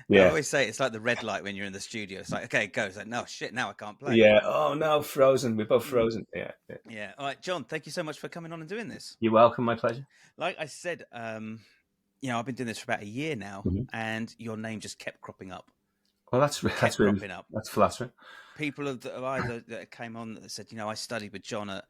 I Yeah. always say it's like the red light when you're in the studio. It's like, okay, go. It's like, no, shit, now I can't play. Yeah. Oh no, frozen. We're both Mm. frozen. Yeah. Yeah. Yeah. All right, John, thank you so much for coming on and doing this. You're welcome. My pleasure. Like I said, I've been doing this for about a year now, Hmm. and your name just kept cropping up. Well, that's really Cropping up. that's flattering. People have either that came on that said, I studied with John at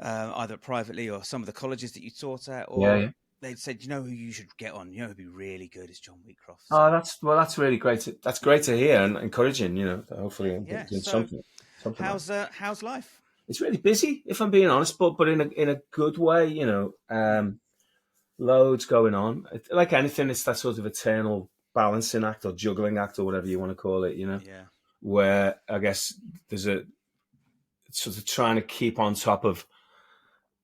either privately or some of the colleges that you taught at, Yeah. or Yeah. they'd said, who you should get on, who'd be really good is John Wheatcroft. Oh, that's really great. That's great to hear and encouraging. Hopefully I'm Yeah. doing So something like that. how's life? It's really busy, if I'm being honest, but in a good way. Loads going on. Like anything, it's that sort of eternal balancing act or juggling act or whatever you want to call it. Yeah. Where I guess there's a sort of trying to keep on top of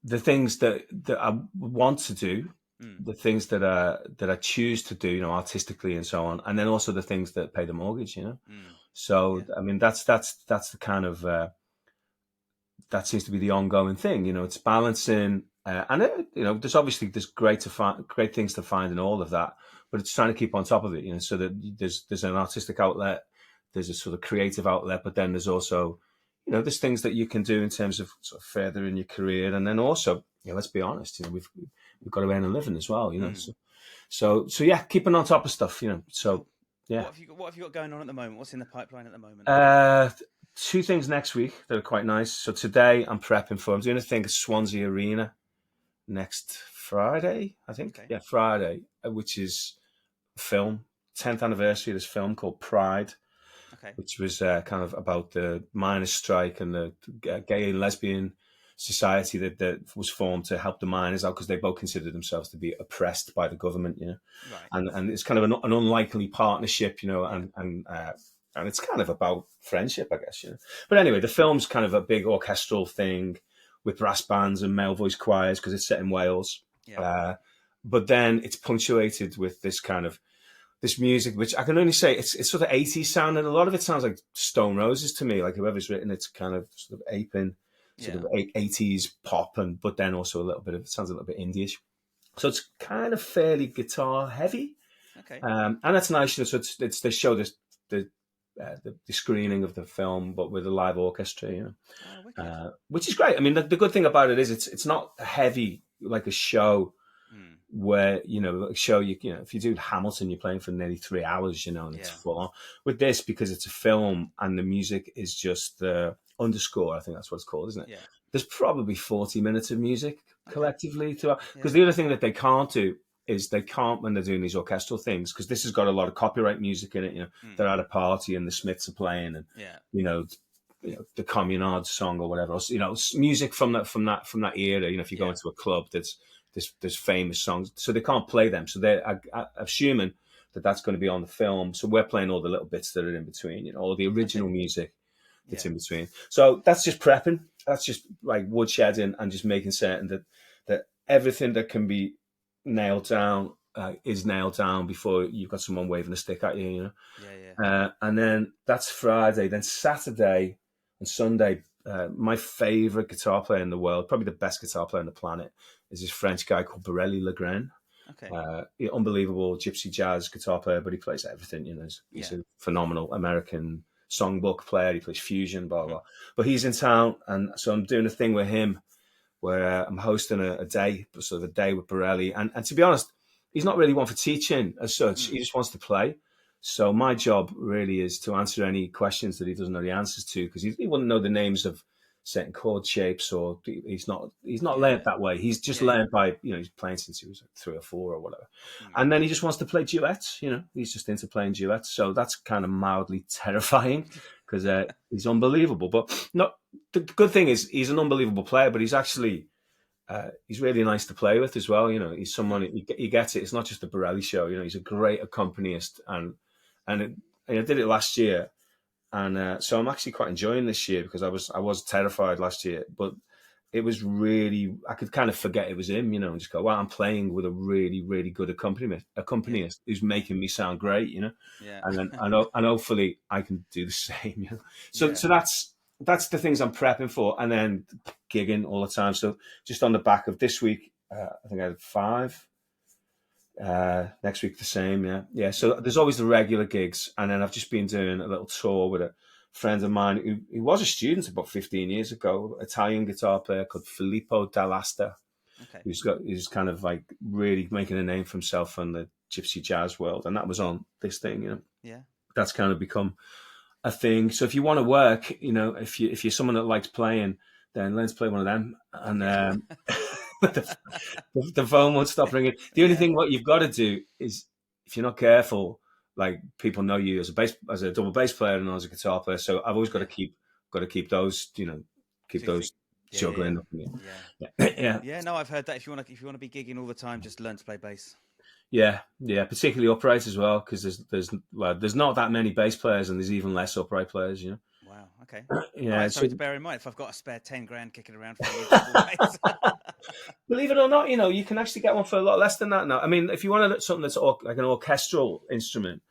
the things that I want to do, the things that I choose to do, artistically and so on, and then also the things that pay the mortgage. So Yeah. I mean, that's the kind of that seems to be the ongoing thing. It's balancing, and there's great things to find in all of that, but it's trying to keep on top of it. So that there's an artistic outlet, there's a sort of creative outlet, but then there's also there's things that you can do in terms of sort of furthering your career, and then also, let's be honest, we've got to earn a living as well, So yeah, keeping on top of stuff, So yeah. What have you got going on at the moment? What's in the pipeline at the moment? Two things next week that are quite nice. So today I'm doing a thing at Swansea Arena next Friday, I think. Okay. Yeah, Friday, which is a film, 10th anniversary of this film called Pride. Okay. Which was kind of about the miners' strike and the gay and lesbian society that was formed to help the miners out because they both considered themselves to be oppressed by the government, Right. And it's kind of an unlikely partnership, and it's kind of about friendship, I guess, But anyway, the film's kind of a big orchestral thing with brass bands and male voice choirs because it's set in Wales. Yeah. But then it's punctuated with this music, which I can only say it's sort of 80s sound, and a lot of it sounds like Stone Roses to me. Like whoever's written it's kind of sort of aping sort of 80s pop, but then also it sounds a little bit indie-ish. So it's kind of fairly guitar heavy. Okay. And that's nice. So they show the screening of the film, but with a live orchestra, which is great. I mean, the good thing about it is it's not heavy like a show. Where a show if you do Hamilton, you're playing for nearly 3 hours, and it's full on. With this, because it's a film and the music is just the underscore, I think that's what it's called, isn't it? Yeah. There's probably 40 minutes of music collectively because the other thing that they can't do is they can't, when they're doing these orchestral things, because this has got a lot of copyright music in it. They're at a party and the Smiths are playing, and the Communard song or whatever else. Music from that era. If you go into a club, there's famous songs, so they can't play them. So they're assuming that's going to be on the film. So we're playing all the little bits that are in between, all the original music that's in between. So that's just prepping. That's just like woodshedding and just making certain that everything that can be nailed down is nailed down before you've got someone waving a stick at you. And then that's Friday. Then Saturday and Sunday, my favorite guitar player in the world, probably the best guitar player on the planet, is this French guy called Biréli Lagrène. Okay. Unbelievable gypsy jazz guitar player, but he plays everything. He's a phenomenal American songbook player. He plays fusion, blah blah. But he's in town, and so I'm doing a thing with him where I'm hosting a day, sort of a day with Biréli. And to be honest, he's not really one for teaching as such. He just wants to play. So my job really is to answer any questions that he doesn't know the answers to, because he wouldn't know the names of certain chord shapes, or he's not learned that way. He's just learned by, he's playing since he was 3 or 4 or whatever. And then he just wants to play duets, he's just into playing duets. So that's kind of mildly terrifying because he's unbelievable. But no, the good thing is he's an unbelievable player, but he's actually, he's really nice to play with as well. He's someone, he gets it. It's not just a Biréli show, he's a great accompanist, and I did it last year. And so I'm actually quite enjoying this year, because I was terrified last year, but it was really, I could kind of forget it was him, and just go, wow, I'm playing with a really, really good accompanist who's making me sound great, and then and hopefully I can do the same, So that's the things I'm prepping for, and then gigging all the time. So just on the back of this week, I think I had 5 Next week the same, yeah. So there's always the regular gigs, and then I've just been doing a little tour with a friend of mine who was a student about 15 years ago, Italian guitar player called Filippo Dall'Asta, who's kind of like really making a name for himself in the gypsy jazz world, and that was on this thing, Yeah, that's kind of become a thing. So if you want to work, if you're someone that likes playing, then let's play one of them, and the phone won't stop ringing. The only thing what you've got to do is, if you're not careful, like people know you as a double bass player and as a guitar player. So I've always got to keep those, keep those juggling. Yeah. No, I've heard that if you want to be gigging all the time, just learn to play bass. Yeah, particularly upright as well, because there's not that many bass players, and there's even less upright players. Wow. Okay. Yeah. Right, something to bear in mind if I've got a spare 10 grand kicking around for you. Believe it or not, you can actually get one for a lot less than that now. I mean, if you want something that's like an orchestral instrument,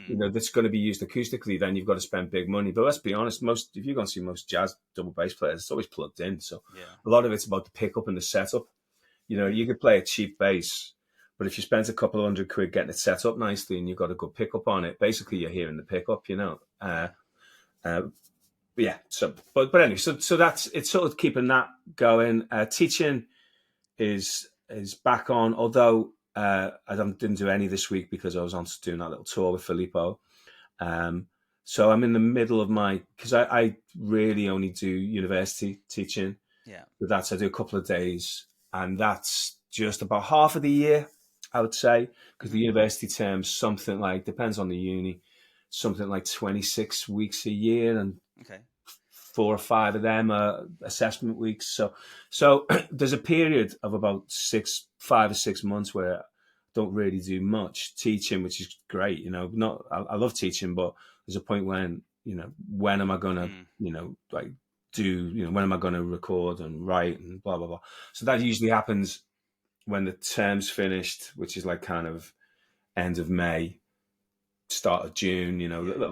that's going to be used acoustically, then you've got to spend big money. But let's be honest, if you're going to see most jazz double bass players, it's always plugged in. So a lot of it's about the pickup and the setup. You could play a cheap bass, but if you spend a couple of £100 getting it set up nicely and you've got a good pickup on it, basically you're hearing the pickup, Yeah. So, but anyway, so it's sort of keeping that going. Teaching is back on, although I didn't do any this week because I was on doing that little tour with Filippo. So I'm in the middle of because I really only do university teaching. Yeah. With that, so I do a couple of days, and that's just about half of the year, I would say, because the university term's something like, depends on the uni, something like 26 weeks a year, and 4 or 5 of them are assessment weeks. So there's a period of about 5 or 6 months where I don't really do much teaching, which is great. I love teaching, but there's a point when, when am I going to, when am I going to record and write and blah, blah, blah. So that usually happens when the term's finished, which is like kind of end of May, start of June,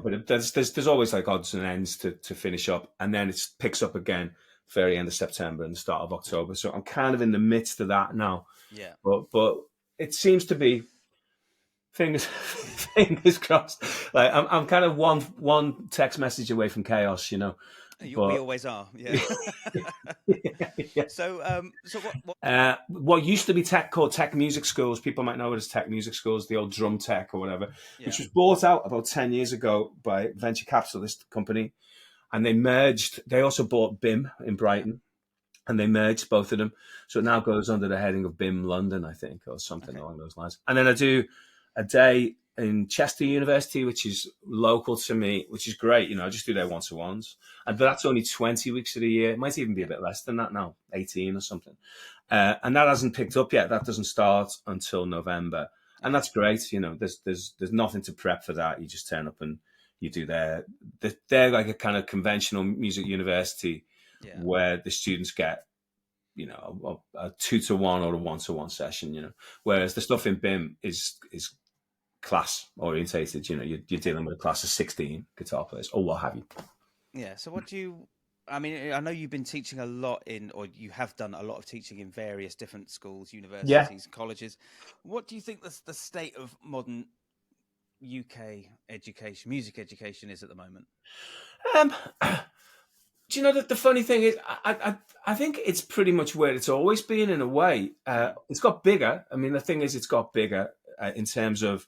but there's always like odds and ends to finish up, and then it picks up again very end of September and the start of October. So I'm kind of in the midst of that now. Yeah. But it seems to be fingers crossed. Like I'm kind of one text message away from chaos, We always are, yeah. Yeah. So what used to be called tech music schools, people might know it as tech music schools, the old drum tech or whatever, which was bought out about 10 years ago by a venture capitalist company, and they merged. They also bought BIM in Brighton, and they merged both of them. So it now goes under the heading of BIM London, I think, or something along those lines. And then I do a day in Chester University, which is local to me, which is great. I just do their one-to-ones. But that's only 20 weeks of the year. It might even be a bit less than that now, 18 or something. And that hasn't picked up yet. That doesn't start until November. And that's great. There's nothing to prep for that. You just turn up and you do they're like a kind of conventional music university where the students get, a 2-to-1 or a 1-to-1 session, whereas the stuff in BIM is class orientated. You're dealing with a class of 16 guitar players or what have you. Yeah. So I know you've been teaching a lot or you have done a lot of teaching in various different schools, universities, colleges. What do you think the state of modern UK music education is at the moment? Do you know that the funny thing is, I think it's pretty much where it's always been in a way. It's got bigger. I mean, the thing is, it's got bigger in terms of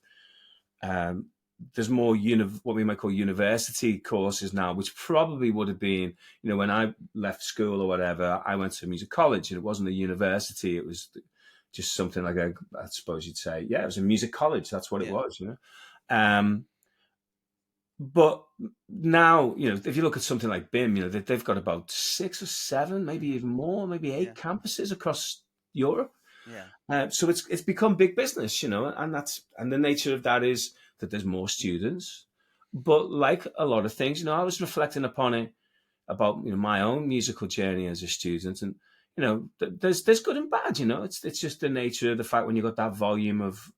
there's more what we might call university courses now, which probably would have been, when I left school or whatever, I went to music college and it wasn't a university. It was just something like I suppose you'd say, it was a music college. That's what it was, But now, if you look at something like BIM, they've got about 6 or 7, maybe even more, maybe 8 campuses across Europe. Yeah. So it's become big business, and the nature of that is that there's more students. But like a lot of things, I was reflecting upon it about my own musical journey as a student, and there's good and bad. It's just the nature of the fact when you got that volume of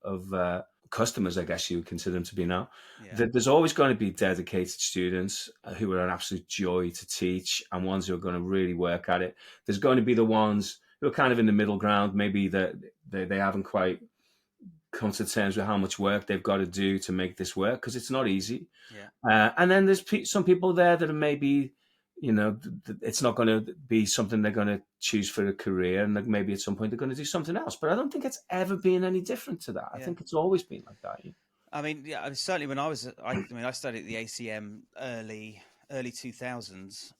customers, I guess you would consider them to be now, that there's always going to be dedicated students who are an absolute joy to teach and ones who are going to really work at it. There's going to be the ones who are kind of in the middle ground, maybe that they haven't quite come to terms with how much work they've got to do to make this work, because it's not easy. Yeah. And then there's some people there that are maybe, it's not going to be something they're going to choose for a career, and like maybe at some point they're going to do something else. But I don't think it's ever been any different to that. I think it's always been like that. I mean, certainly when I studied at the ACM early 2000s,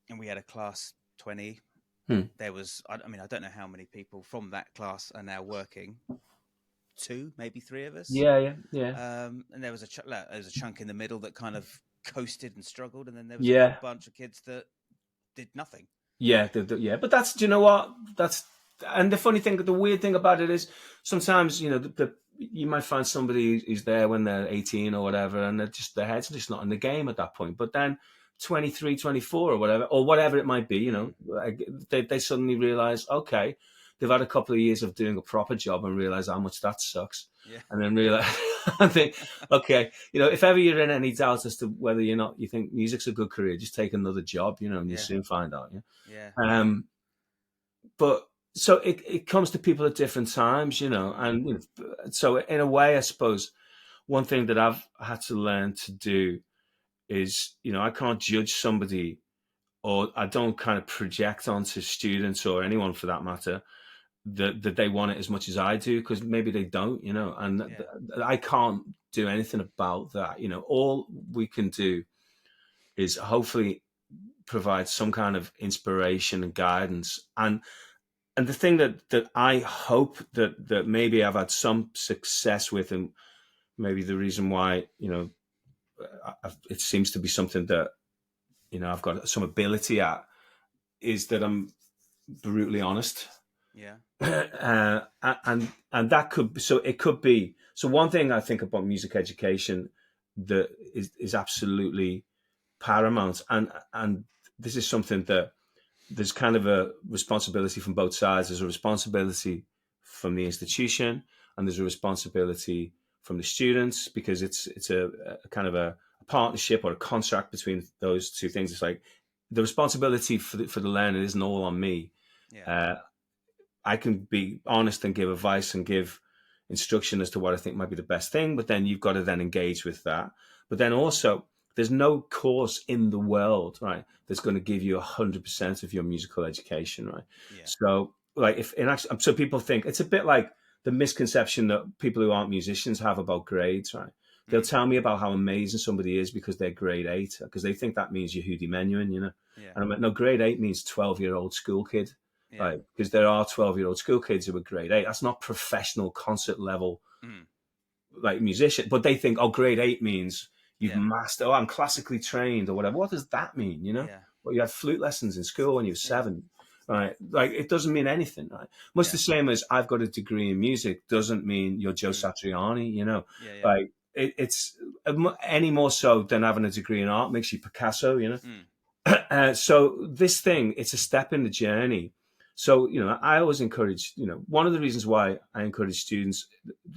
and we had a class 20. There was, I don't know how many people from that class are now working. 2, maybe 3 of us. Yeah. And there was a chunk in the middle that kind of coasted and struggled, and then there was a bunch of kids that did nothing. Yeah. But do you know what? And the weird thing about it is sometimes, you might find somebody who's there when they're 18 or whatever, and their head's just not in the game at that point. But then 23, 24 or whatever it might be, they suddenly realize, okay, they've had a couple of years of doing a proper job and realize how much that sucks. Yeah. And then realize, I think, okay, if ever you're in any doubt as to whether you think music's a good career, just take another job, and you soon find out. Yeah. But so it comes to people at different times, and so in a way, I suppose one thing that I've had to learn to do is, I can't judge somebody, or I don't kind of project onto students or anyone for that matter that they want it as much as I do, because maybe they don't, and I can't do anything about that. All we can do is hopefully provide some kind of inspiration and guidance. And the thing that I hope that maybe I've had some success with, and maybe the reason why, it seems to be something that, I've got some ability at, is that I'm brutally honest. Yeah. And that could be so one thing I think about music education that is absolutely paramount, and this is something that there's kind of a responsibility from both sides. There's a responsibility from the institution, and there's a responsibility from the students, because it's a kind of a partnership or a contract between those two things. It's like the responsibility for the learner isn't all on me. Yeah. I can be honest and give advice and give instruction as to what I think might be the best thing, but then you've got to then engage with that. But then also, there's no course in the world, right, that's going to give you 100% of your musical education, right? Yeah. So, like, so people think it's a bit like the misconception that people who aren't musicians have about grades, right? They'll tell me about how amazing somebody is because they're grade 8, because they think that means Yehudi Menuhin, Yeah. And I'm like, no, grade 8 means 12-year-old school kid. Yeah. Right, because there are 12-year-old school kids who are grade 8. That's not professional concert level, like musician. But they think, grade 8 means you've mastered. I'm classically trained or whatever. What does that mean? Yeah. Well, you had flute lessons in school when you were 7, right? Like, it doesn't mean anything, right? Much the same as I've got a degree in music doesn't mean you're Joe Satriani. Like it's any more so than having a degree in art makes you Picasso. So this thing, it's a step in the journey. So, I always encourage, one of the reasons why I encourage students,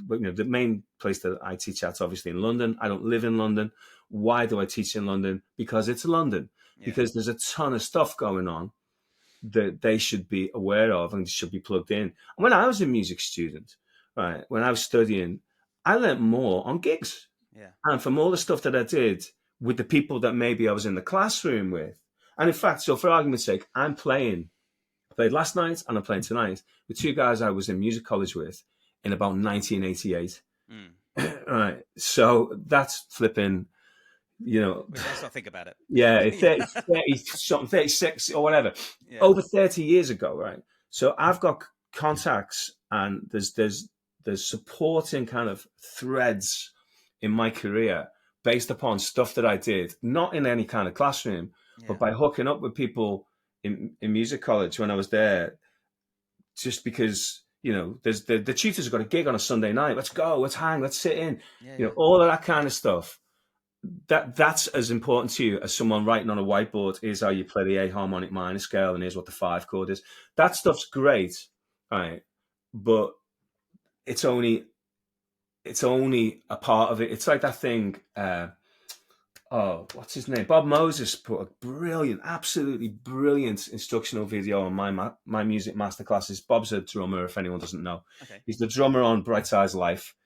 the main place that I teach at is obviously in London. I don't live in London. Why do I teach in London? Because it's London. Yeah. Because there's a ton of stuff going on that they should be aware of and should be plugged in. And when I was a music student, right, when I was studying, I learned more on gigs. Yeah. And from all the stuff that I did with the people that maybe I was in the classroom with. And in fact, so for argument's sake, I played last night and I'm playing tonight with 2 guys I was in music college with in about 1988. Right. So that's flipping, Let's not think about it. Yeah, 30 something, 36 or whatever. Yeah. Over 30 years ago, right? So I've got contacts and there's supporting kind of threads in my career based upon stuff that I did, not in any kind of classroom, but by hooking up with people in music college when I was there, just because, there's the tutors have got a gig on a Sunday night. Let's go, let's hang, let's sit in, all of that kind of stuff. That's as important to you as someone writing on a whiteboard, here's how you play the A harmonic minor scale and here's what the 5 chord is. That stuff's great, right? But it's only a part of it. It's like that thing, what's his name? Bob Moses put a brilliant, absolutely brilliant instructional video on my music masterclasses. Bob's a drummer, if anyone doesn't know. Okay. He's the drummer on Bright Side's Life.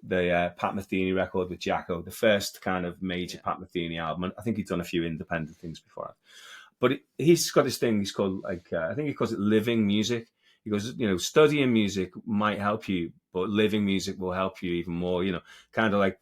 the Pat Metheny record with Jacko, the first kind of major Pat Metheny album. And I think he'd done a few independent things before. But he's got this thing he's called, like, I think he calls it living music. He goes, studying music might help you, but living music will help you even more, kind of like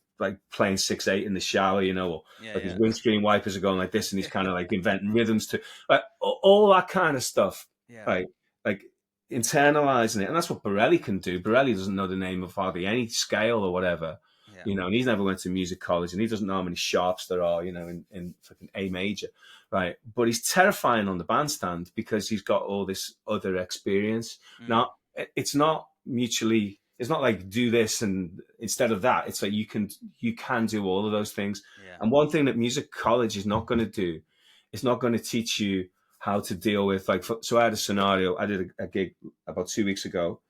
playing 6/8 in the shower, or his windscreen wipers are going like this, and he's kind of like inventing rhythms to, like, all that kind of stuff, right? Like internalizing it. And that's what Biréli can do. Biréli doesn't know the name of hardly any scale or whatever, and he's never went to music college, and he doesn't know how many sharps there are, in fucking A major, right? But he's terrifying on the bandstand because he's got all this other experience. Now, it's not mutually, it's not like do this and instead of that. It's like you can do all of those things. And one thing that music college is not going to do, it's not going to teach you how to deal with, like, so I had a scenario. I did a gig about 2 weeks ago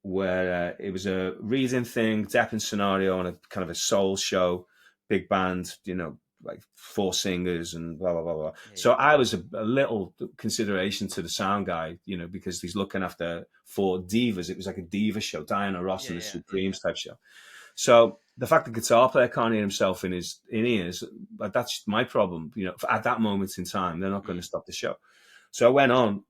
where it was a reading thing, Deppin scenario on a kind of a soul show, big band, like 4 singers and blah, blah, blah, blah. So I was a little consideration to the sound guy, because he's looking after 4 divas. It was like a diva show, Diana Ross and the Supremes type show. So the fact the guitar player can't hear himself in his ears, that's my problem. At that moment in time, they're not going to stop the show. So I went on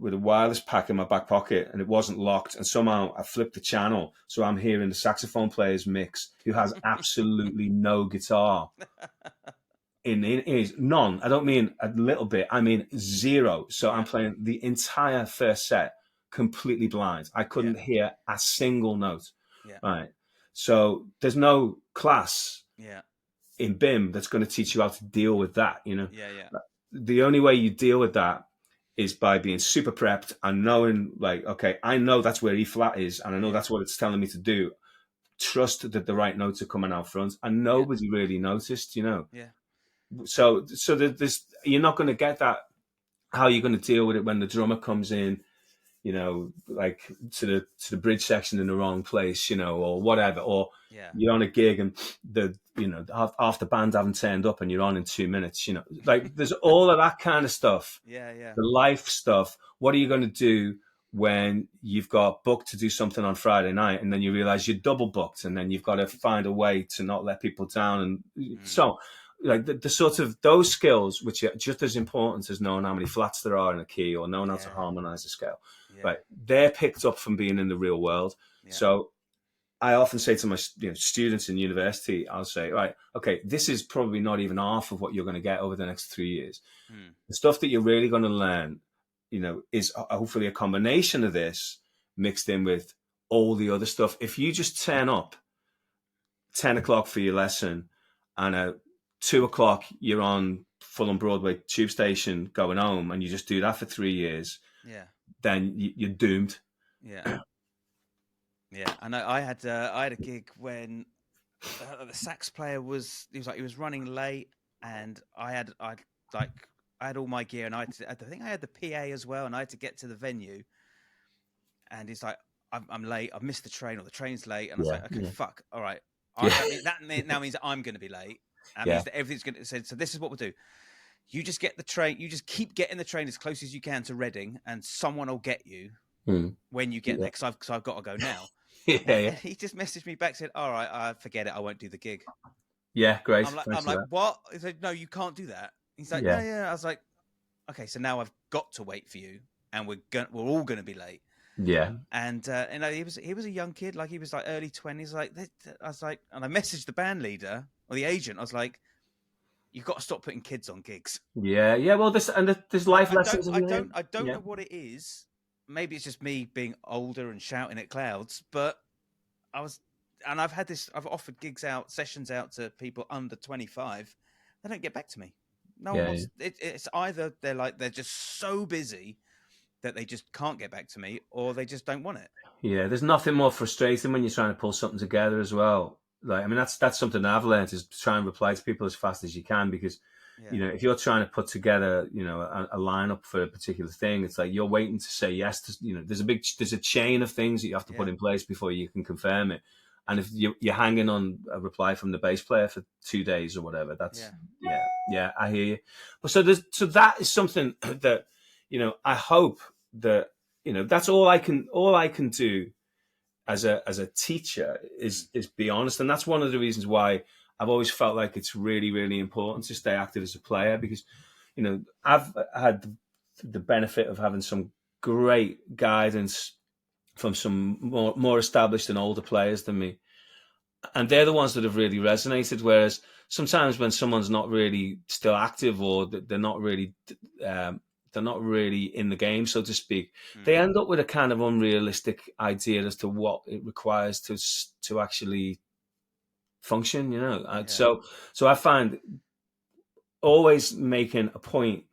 with a wireless pack in my back pocket, and it wasn't locked. And somehow I flipped the channel, so I'm hearing the saxophone player's mix, who has absolutely no guitar in his, none. I don't mean a little bit. I mean 0. So I'm playing the entire first set completely blind. I couldn't hear a single note. Right. So there's no class in BIM that's going to teach you how to deal with that. The only way you deal with that is by being super prepped and knowing, like, okay, I know that's where E flat is, and I know that's what it's telling me to do. Trust that the right notes are coming out front, and nobody really noticed, So there's, you're not going to get that. How are you going to deal with it when the drummer comes in, like to the bridge section in the wrong place, or whatever, or you're on a gig and half the band haven't turned up and you're on in 2 minutes, like there's all of that kind of stuff. The life stuff. What are you going to do when you've got booked to do something on Friday night and then you realize you're double booked, and then you've got to find a way to not let people down? And so, like, the sort of those skills, which are just as important as knowing how many flats there are in a key or knowing how to harmonize a scale, right? They're picked up from being in the real world. So I often say to my students in university, I'll say, right, okay, this is probably not even half of what you're going to get over the next 3 years. The stuff that you're really going to learn, is hopefully a combination of this mixed in with all the other stuff. If you just turn up 10 o'clock for your lesson and at 2 o'clock you're on Fulham Broadway tube station going home, and you just do that for 3 years, then you're doomed. And I had a gig when the sax player was running late, and I had all my gear, and I think I had the PA as well, and I had to get to the venue, and he's like, I'm late, I've missed the train, or the train's late, and I was like, okay, fuck, all right, that now means I'm going to be late. That means that everything's going to say. So this is what we'll do. You just get the train. You just keep getting the train as close as you can to Reading, and someone will get you when you get there. Because I've got to go now. He just messaged me back, said, "All right, forget it. I won't do the gig." Yeah, great. I'm like, what? He said, "No, you can't do that." He's like, "Yeah." I was like, "Okay, so now I've got to wait for you, and we're all going to be late." Yeah. And he was a young kid, like he was like early 20s. Like I was like, and I messaged the band leader or the agent. I was like, "You've got to stop putting kids on gigs." Yeah. Well, there's life lessons. I don't know what it is. Maybe it's just me being older and shouting at clouds. But I've offered sessions out to people under 25. They don't get back to me. No one wants. It's either they're just so busy that they just can't get back to me, or they just don't want it. Yeah, there's nothing more frustrating when you're trying to pull something together as well. Like, I mean, that's something that I've learned, is try and reply to people as fast as you can, because if you're trying to put together, a lineup for a particular thing, it's like you're waiting to say yes to, there's a chain of things that you have to put in place before you can confirm it. And if you're hanging on a reply from the bass player for 2 days or whatever, that's I hear you. But so that is something that, I hope that, that's all I can do as a teacher is be honest. And that's one of the reasons why I've always felt like it's really, really important to stay active as a player, because, you know, I've had the benefit of having some great guidance from some more established and older players than me. And they're the ones that have really resonated. Whereas sometimes when someone's not really still active, or they're not really in the game, so to speak, they end up with a kind of unrealistic idea as to what it requires to actually function, you know. Yeah. So I find always making a point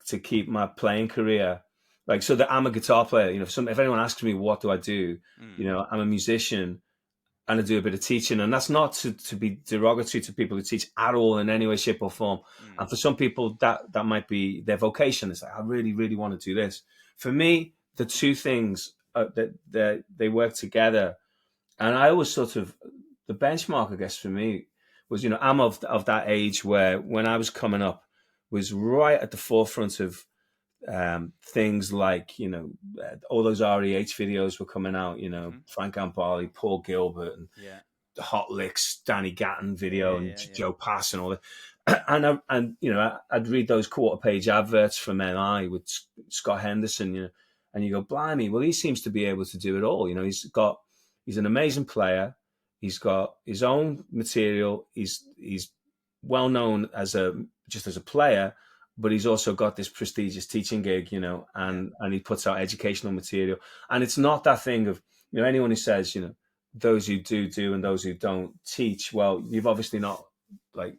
to keep my playing career, like, so that I'm a guitar player. You know, if anyone asks me what do I do, you know, I'm a musician and I do a bit of teaching, and that's not to be derogatory to people who teach at all in any way, shape, or form. And for some people, that might be their vocation. It's like, I really, really want to do this. For me, the two things that they work together, and I always sort of, the benchmark, I guess, for me was, you know, I'm of that age where when I was coming up was right at the forefront of things like, you know, all those REH videos were coming out, you know, Frank Gambale, Paul Gilbert, and the Hot Licks, Danny Gatton video, and Joe Pass and all that. And you know, I'd read those quarter-page adverts from NI with Scott Henderson, you know, and you go, blimey, well, he seems to be able to do it all. You know, he's an amazing player. He's got his own material. He's well known as a player, but he's also got this prestigious teaching gig, you know, and he puts out educational material. And it's not that thing of, you know, anyone who says, you know, those who do and those who don't teach, well, you've obviously not, like,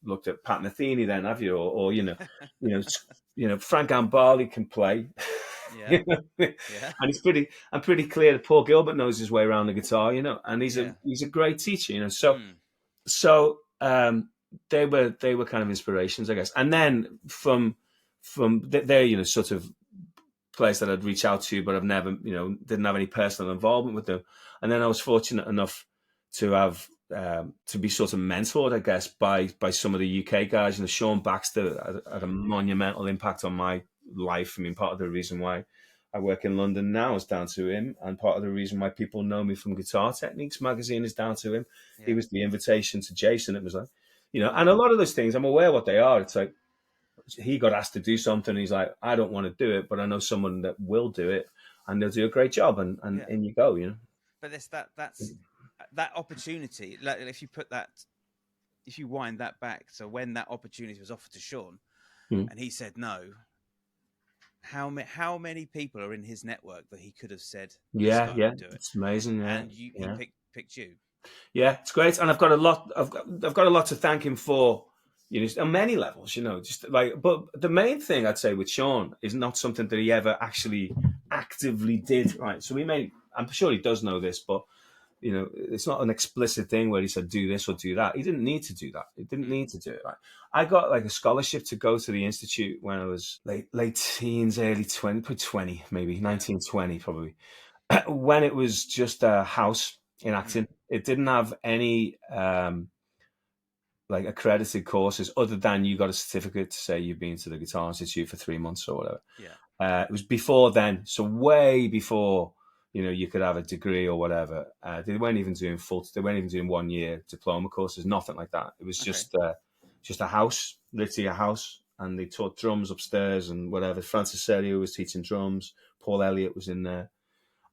looked at Pat Metheny then, have you? Or you know, Frank Gambale can play. Yeah. You know? Yeah. And I'm pretty clear that Paul Gilbert knows his way around the guitar, you know, and he's a great teacher, you know. So they were kind of inspirations, I guess. And then from there, you know, sort of players that I'd reach out to, but I've never, you know, didn't have any personal involvement with them. And then I was fortunate enough to have to be sort of mentored, I guess, by some of the UK guys. You know, Sean Baxter had a monumental impact on my life. I mean, part of the reason why I work in London now is down to him, and part of the reason why people know me from Guitar Techniques magazine is down to him. Yeah. He was the invitation to Jason. It was like, you know, and a lot of those things, I'm aware what they are. It's like, he got asked to do something. He's like, I don't want to do it, but I know someone that will do it, and they'll do a great job. And in you go, you know. But that's that opportunity. Like, if you wind that back, so when that opportunity was offered to Sean, and he said no, how many people are in his network that he could have said, yeah, do it? It's amazing, yeah. And he picked you. Yeah, it's great, and I've got a lot to thank him for, you know, on many levels, you know. Just like, but the main thing I'd say with Sean is not something that he ever actually actively did. Right, so I'm sure he does know this, but you know, it's not an explicit thing where he said do this or do that. He didn't need to do that. He didn't need to do it. Right? I got like a scholarship to go to the institute when I was late teens, early 20, maybe 19, 20 probably, when it was just a house in Acton. It didn't have any like accredited courses other than you got a certificate to say you've been to the Guitar Institute for 3 months or whatever. Yeah. It was before then, so way before, you know, you could have a degree or whatever. They weren't even doing 1 year diploma courses, nothing like that. It was just a house, literally a house, and they taught drums upstairs and whatever. Francis Serio was teaching drums. Paul Elliott was in there,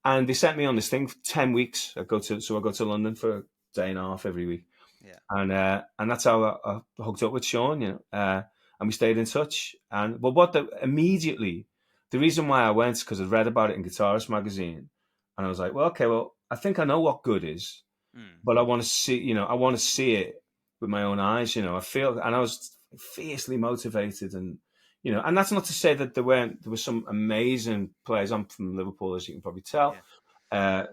and they sent me on this thing for 10 weeks. I go to London for a day and a half every week. Yeah, and that's how I hooked up with Sean, you know, and we stayed in touch. But immediately, the reason why I went is because I'd read about it in Guitarist magazine. And I was like, well, okay, I think I know what good is, but I want to see it with my own eyes, you know. And I was fiercely motivated, and, you know, and that's not to say that there were some amazing players. I'm from Liverpool, as you can probably tell. Yeah.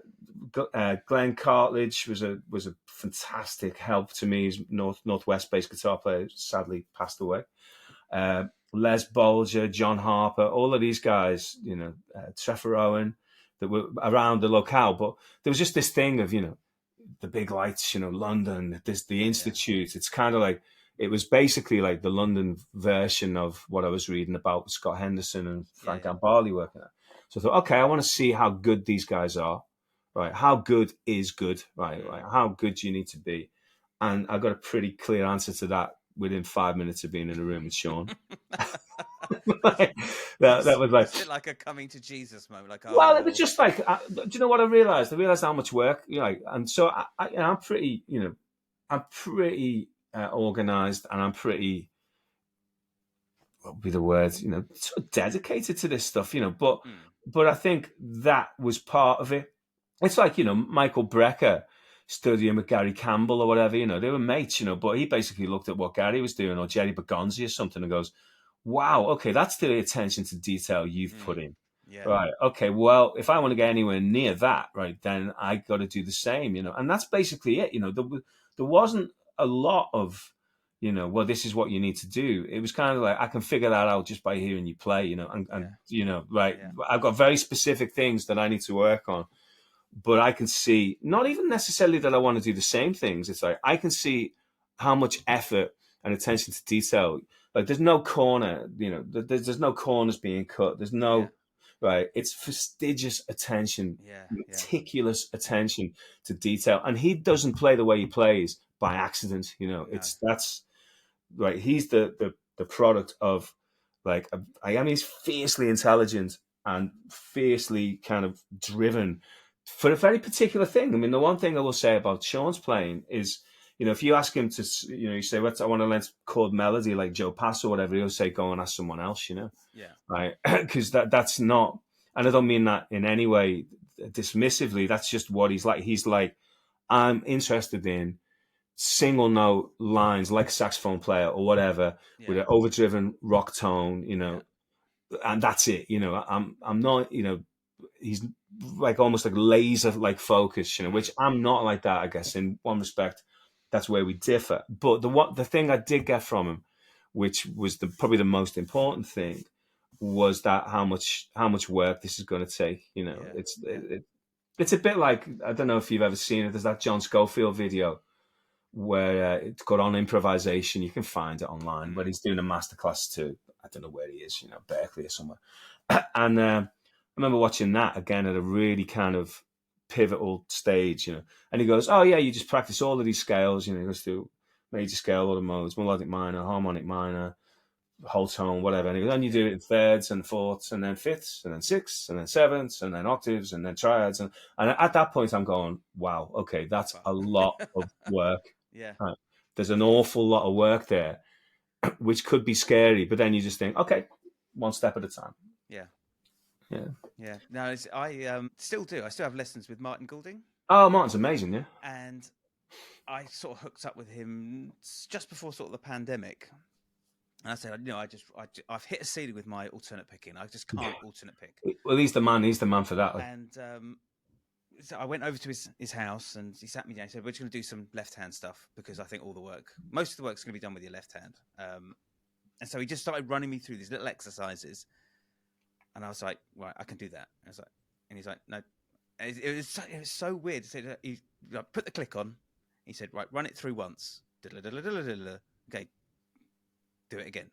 Glenn Cartledge was a fantastic help to me. He's Northwest-based guitar player, sadly passed away. Les Bolger, John Harper, all of these guys, you know, Trevor Owen, that were around the locale. But there was just this thing of, you know, the big lights, you know, London, the Institute. Yeah. It's kind of like, it was basically like the London version of what I was reading about with Scott Henderson and Frank Gambale working at. So I thought, okay, I want to see how good these guys are. right? How good is good, right? How good do you need to be? And I got a pretty clear answer to that within 5 minutes of being in a room with Sean. that was like, was it like a coming to Jesus moment? Like, well, it was just like, do you know what I realized? I realized how much work, and so I'm pretty, organized, and I'm pretty, what would be the words, sort of dedicated to this stuff, but I think that was part of it. It's like, Michael Brecker studying with Gary Campbell or whatever, they were mates, but he basically looked at what Gary was doing, or Jerry Bergonzi or something, and goes, wow, okay, that's the attention to detail you've put in. Yeah. Right. Okay. Well, if I want to get anywhere near that, right, then I got to do the same, and that's basically it. There wasn't a lot of, well, this is what you need to do. It was kind of like, I can figure that out just by hearing you play, right. Yeah. I've got very specific things that I need to work on, but I can see not even necessarily that I want to do the same things. It's like, I can see how much effort and attention to detail. Like, there's no corner, there's no corners being cut. There's no, right. It's fastidious attention, meticulous attention to detail. And he doesn't play the way he plays by accident. That's right. He's the product of, like, he's fiercely intelligent and fiercely kind of driven for a very particular thing. I mean, the one thing I will say about Sean's playing is, if you ask him to, you say, I want to learn chord melody like Joe Pass or whatever, he'll say, go and ask someone else, right? Because that's not, and I don't mean that in any way dismissively, that's just what he's like. He's like, I'm interested in single note lines like a saxophone player or whatever, with an overdriven rock tone, and that's it. I'm not, he's like almost like laser like focus, which I'm not like that, I guess, in one respect. That's where we differ. But the thing I did get from him, which was probably the most important thing, was that how much work this is going to take. It's a bit like, I don't know if you've ever seen it. There's that John Scofield video where it's got on improvisation. You can find it online, but he's doing a masterclass too. I don't know where he is, Berkeley or somewhere. And I remember watching that again at a really kind of pivotal stage, and he goes, oh yeah, you just practice all of these scales, he goes through major scale, all the modes, melodic minor, harmonic minor, whole tone, whatever, and he goes, and you do it in thirds and fourths and then fifths and then sixths and then sevenths and then octaves and then triads, and at that point I'm going, wow, okay, that's a lot of work. There's an awful lot of work there, which could be scary, but then you just think, okay, one step at a time. No, I still do. I still have lessons with Martin Goulding. Oh, Martin's amazing, yeah. And I sort of hooked up with him just before sort of the pandemic. And I said, I've hit a ceiling with my alternate picking. I just can't alternate pick. Well, he's the man for that. And so I went over to his house, and he sat me down and said, we're just going to do some left-hand stuff, because I think most of the work's going to be done with your left hand. And so he just started running me through these little exercises. And I was like, right, I can do that. And he's like, no. It was so weird. He said, he put the click on. He said, right, run it through once. Okay, do it again.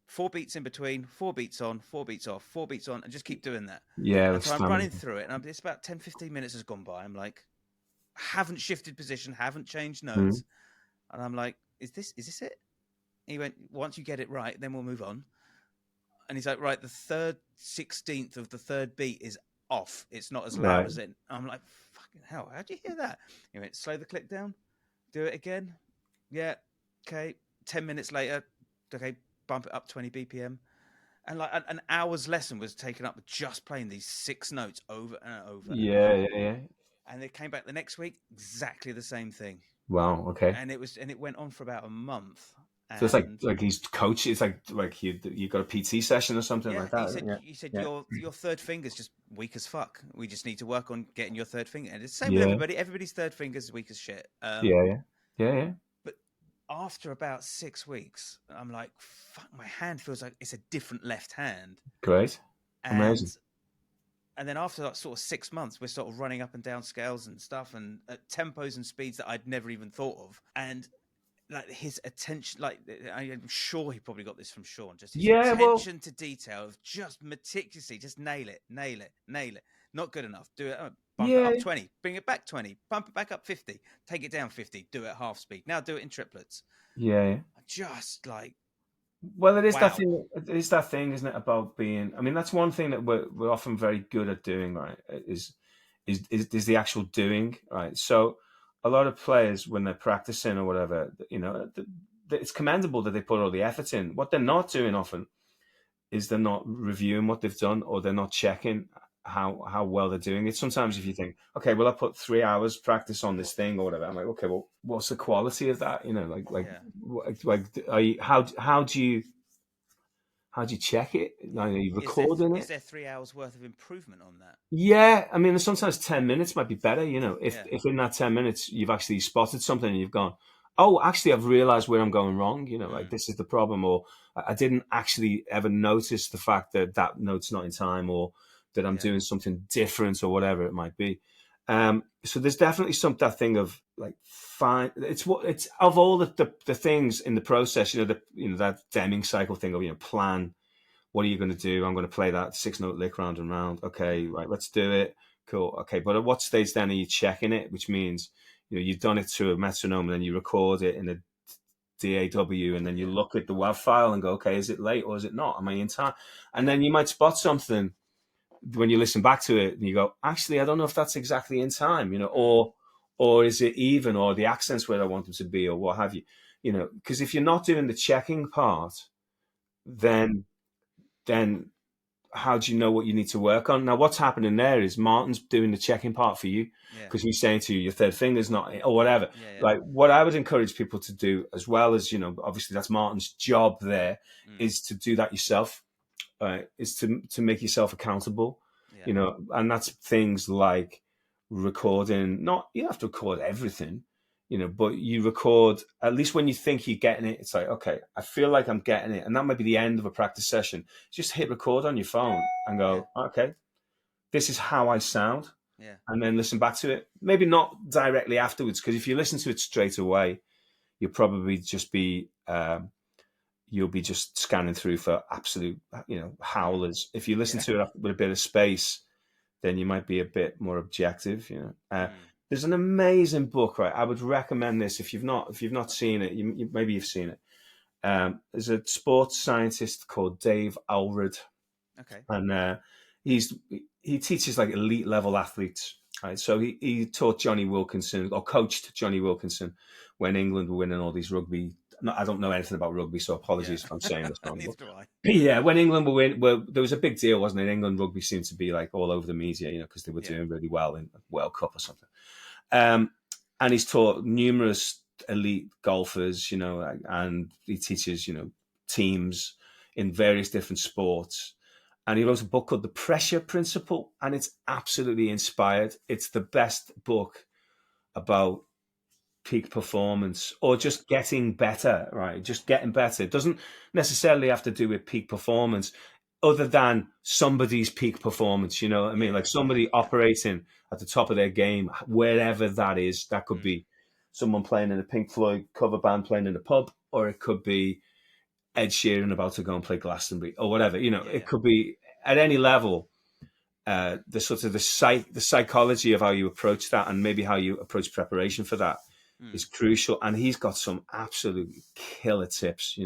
4 beats in between, 4 beats on, 4 beats off, 4 beats on, and just keep doing that. Yeah. So I'm running through it, and it's about 10, 15 minutes has gone by. I'm like, haven't shifted position, haven't changed notes. And I'm like, is this it? And he went, once you get it right, then we'll move on. And he's like, right, the 16th of the third beat is off. It's not as loud as it. I'm like, fucking hell, how'd you hear that? He went, slow the click down, do it again. Yeah, okay. 10 minutes later, okay, bump it up 20 BPM. And like an hour's lesson was taken up with just playing these 6 notes over and over. Yeah. And they came back the next week, exactly the same thing. Wow, okay. And it went on for about a month. So it's like he's coaching. It's like you got a PT session or something like that. He said your third finger's just weak as fuck. We just need to work on getting your third finger. And it's the same with everybody. Everybody's third finger's weak as shit. Yeah. But after about 6 weeks, I'm like, fuck, my hand feels like it's a different left hand. Great. Amazing. And then after that sort of 6 months, we're sort of running up and down scales and stuff, and at tempos and speeds that I'd never even thought of. And like his attention, like I'm sure he probably got this from Sean, just his attention to detail of just meticulously, just nail it. Not good enough. Do it. bump it up 20, bring it back 20, bump it back up 50, take it down 50, do it at half speed. Now do it in triplets. Just like, well, it is that thing. It is that thing, isn't it? About being. I mean, that's one thing that we're often very good at doing, right? Is the actual doing, right? So a lot of players, when they're practicing or whatever, it's commendable that they put all the effort in. What they're not doing often is they're not reviewing what they've done, or they're not checking how well they're doing it. Sometimes if you think, okay, well, I put 3 hours practice on this thing or whatever, I'm like, okay, well, what's the quality of that? How do you check it? Are you recording it? Is there 3 hours worth of improvement on that? Yeah, I mean, sometimes 10 minutes might be better. If in that 10 minutes you've actually spotted something and you've gone, oh, actually, I've realized where I'm going wrong. Like this is the problem, or I didn't actually ever notice the fact that note's not in time, or that I'm doing something different, or whatever it might be. So there's definitely that thing of like, fine. It's of all the things in the process. That Deming cycle thing of plan. What are you going to do? I'm going to play that 6-note lick round and round. Okay, right, let's do it. Cool. Okay, but at what stage then are you checking it? Which means you've done it to a metronome, and then you record it in a DAW, and then you look at the WAV file and go, okay, is it late or is it not? Am I in time? And then you might spot something when you listen back to it, and you go, actually, I don't know if that's exactly in time, or is it even, or the accents where I want them to be, or what have you, because if you're not doing the checking part, then how do you know what you need to work on? Now, what's happening there is Martin's doing the checking part for you, because he's saying to you, your third finger's not, or whatever. Like, what I would encourage people to do, as well as, obviously that's Martin's job there, is to do that yourself, is to make yourself accountable, and that's things like recording. You don't have to record everything, but you record, at least when you think you're getting it, it's like, okay, I feel like I'm getting it. And that might be the end of a practice session. Just hit record on your phone and go, okay, this is how I sound. And then listen back to it. Maybe not directly afterwards, because if you listen to it straight away, you'll probably just be, you'll be just scanning through for absolute, howlers. If you listen to it with a bit of space, then you might be a bit more objective, There's an amazing book, right? I would recommend this if you've not seen it. Maybe you've seen it. There's a sports scientist called Dave Alred, and he teaches like elite level athletes. Right, so he taught Johnny Wilkinson, or coached Johnny Wilkinson, when England were winning all these rugby. I don't know anything about rugby, so apologies if I'm saying this wrong. Neither do I. Yeah, when England were winning, there was a big deal, wasn't it? England rugby seemed to be like all over the media, because they were doing really well in the World Cup or something. And he's taught numerous elite golfers, and he teaches, teams in various different sports. And he wrote a book called The Pressure Principle, and it's absolutely inspired. It's the best book about peak performance, or just getting better, right? Just getting better. It doesn't necessarily have to do with peak performance, other than somebody's peak performance, you know what I mean? Like somebody operating at the top of their game, wherever that is. That could be someone playing in a Pink Floyd cover band playing in a pub, or it could be Ed Sheeran about to go and play Glastonbury, or whatever. It could be at any level. The sort of the psychology of how you approach that, and maybe how you approach preparation for that, is crucial. And he's got some absolutely killer tips,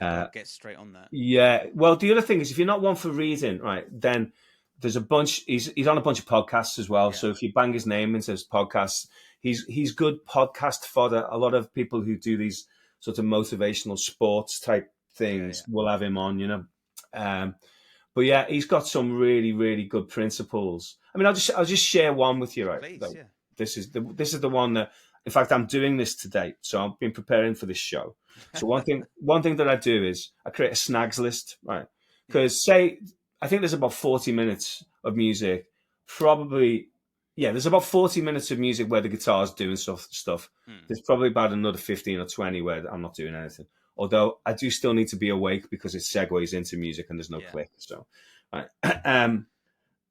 I'll get straight on that. Yeah. Well, the other thing is, if you're not one for reading, right, then there's a bunch. He's on a bunch of podcasts as well. Yeah. So if you bang his name into his podcasts, he's good podcast fodder. A lot of people who do these sort of motivational sports type things will have him on, But yeah, he's got some really, really good principles. I mean, I'll just share one with you, right? Please, like, this is the one that, in fact, I'm doing this today. So I've been preparing for this show. So one thing that I do is I create a snags list, right? Because I think there's about 40 minutes of music, probably. Yeah, there's about 40 minutes of music where the guitar's doing stuff. There's probably about another 15 or 20 where I'm not doing anything. Although I do still need to be awake because it segues into music and there's no click. So, right.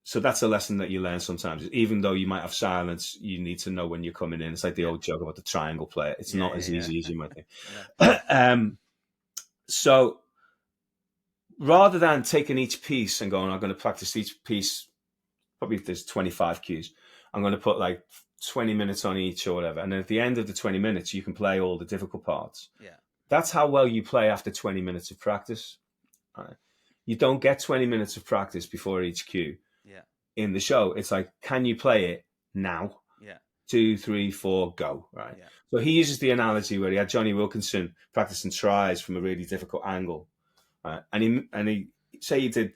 So that's a lesson that you learn sometimes. Even though you might have silence, you need to know when you're coming in. It's like the old joke about the triangle player. It's not as easy as you might think. So rather than taking each piece and going, I'm going to practice each piece probably there's 25 cues. I'm going to put like 20 minutes on each or whatever. And then at the end of the 20 minutes, you can play all the difficult parts. Yeah. That's how well you play after 20 minutes of practice. Right? You don't get 20 minutes of practice before each cue. Yeah. In the show, it's like, can you play it now? Yeah. 2, 3, 4, go. Right. Yeah. So he uses the analogy where he had Johnny Wilkinson practicing tries from a really difficult angle. Right. And he say he did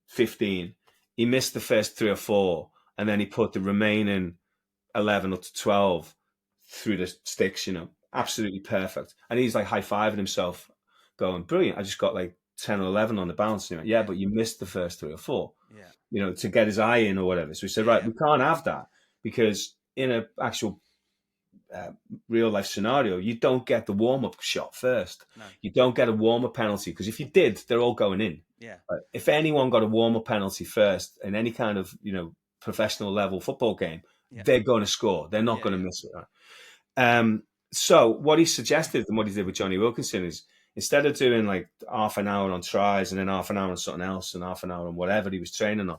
15. He missed the first 3 or 4, and then he put the remaining 11 up to 12 through the sticks, absolutely perfect. And he's like high-fiving himself, going, brilliant, I just got like 10 or 11 on the bounce. Yeah, but you missed the first 3 or 4, to get his eye in or whatever. So we said, we can't have that, because in an actual real-life scenario, you don't get the warm-up shot first. No. You don't get a warm-up penalty, because if you did, they're all going in. Yeah. If anyone got a warm-up penalty first in any kind of, professional level football game, they're going to score. They're not going to miss it. Right? So what he suggested and what he did with Johnny Wilkinson is, instead of doing like half an hour on tries and then half an hour on something else and half an hour on whatever he was training on,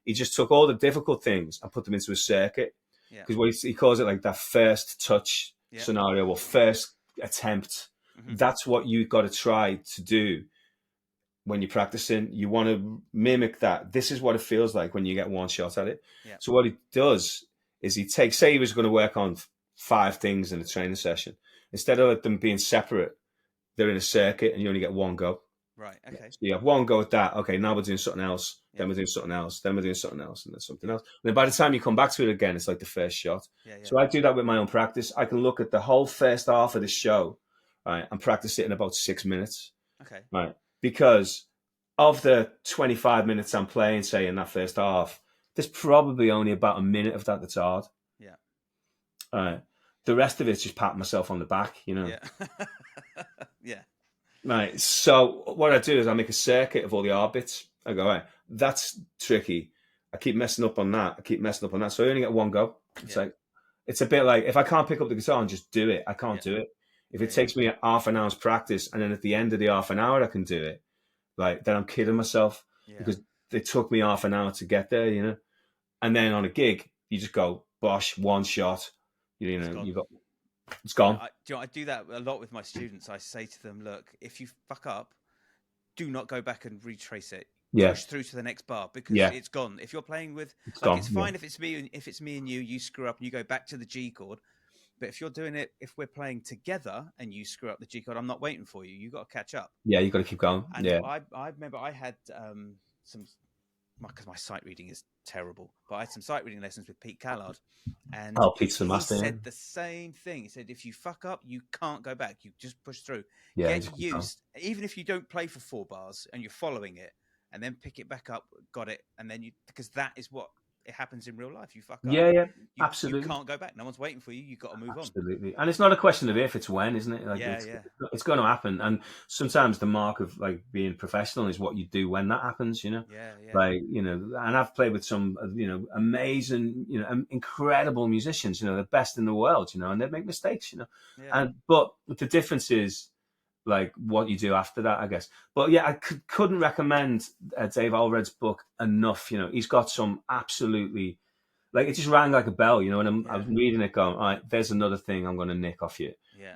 he just took all the difficult things and put them into a circuit. Because what he calls it like that first touch scenario or first attempt. Mm-hmm. That's what you've got to try to do when you're practicing. You want to mimic that. This is what it feels like when you get one shot at it. Yeah. So what he does is he takes, say he was going to work on 5 things in a training session. Instead of them being separate, they're in a circuit and you only get one go. Right, okay. So you have one go at that. Okay, now we're doing something else. Yeah. Then we're doing something else. Then we're doing something else. And then something else. And then by the time you come back to it again, it's like the first shot. Yeah. So I do that with my own practice. I can look at the whole first half of the show, right, and practice it in about 6 minutes. Okay. Right. Because of the 25 minutes I'm playing, say, in that first half, there's probably only about a minute of that that's hard. Yeah. The rest of it's just patting myself on the back, Yeah. Yeah. Right. So what I do is I make a circuit of all the hard bits. I go, right, that's tricky. I keep messing up on that. So I only get one go. It's like, it's a bit like, if I can't pick up the guitar and just do it, I can't do it. If it takes me half an hour's practice and then at the end of the half an hour I can do it, like, then I'm kidding myself because it took me half an hour to get there, And then on a gig, you just go, bosh, one shot, it's gone. I do that a lot with my students. I say to them, look, if you fuck up, do not go back and retrace it. Push through to the next bar because it's gone. If you're playing with, it's fine if it's me and you screw up and you go back to the G chord. But if you're doing it, if we're playing together and you screw up the G chord, I'm not waiting for you. You've got to catch up. Yeah, you've got to keep going. And I remember I had because my sight reading is terrible, but I had some sight reading lessons with Pete Callard. And Pete's the master. He said the same thing. He said, if you fuck up, you can't go back. You just push through. Yeah, get used, even if you don't play for 4 bars and you're following it, and then pick it back up, got it, and then because that is what it happens in real life. You fuck up. Yeah, absolutely. You can't go back. No one's waiting for you. You've got to move on. Absolutely. And it's not a question of if, it's when, isn't it? Like, it's going to happen. And sometimes the mark of like being professional is what you do when that happens, Yeah. Like, and I've played with some, amazing, incredible musicians, the best in the world, and they make mistakes, Yeah. But the difference is, like, what you do after that, I guess. But yeah, I couldn't recommend Dave Allred's book enough. He's got some absolutely, like, it just rang like a bell, and I was reading it going, all right, there's another thing I'm going to nick off you. Yeah.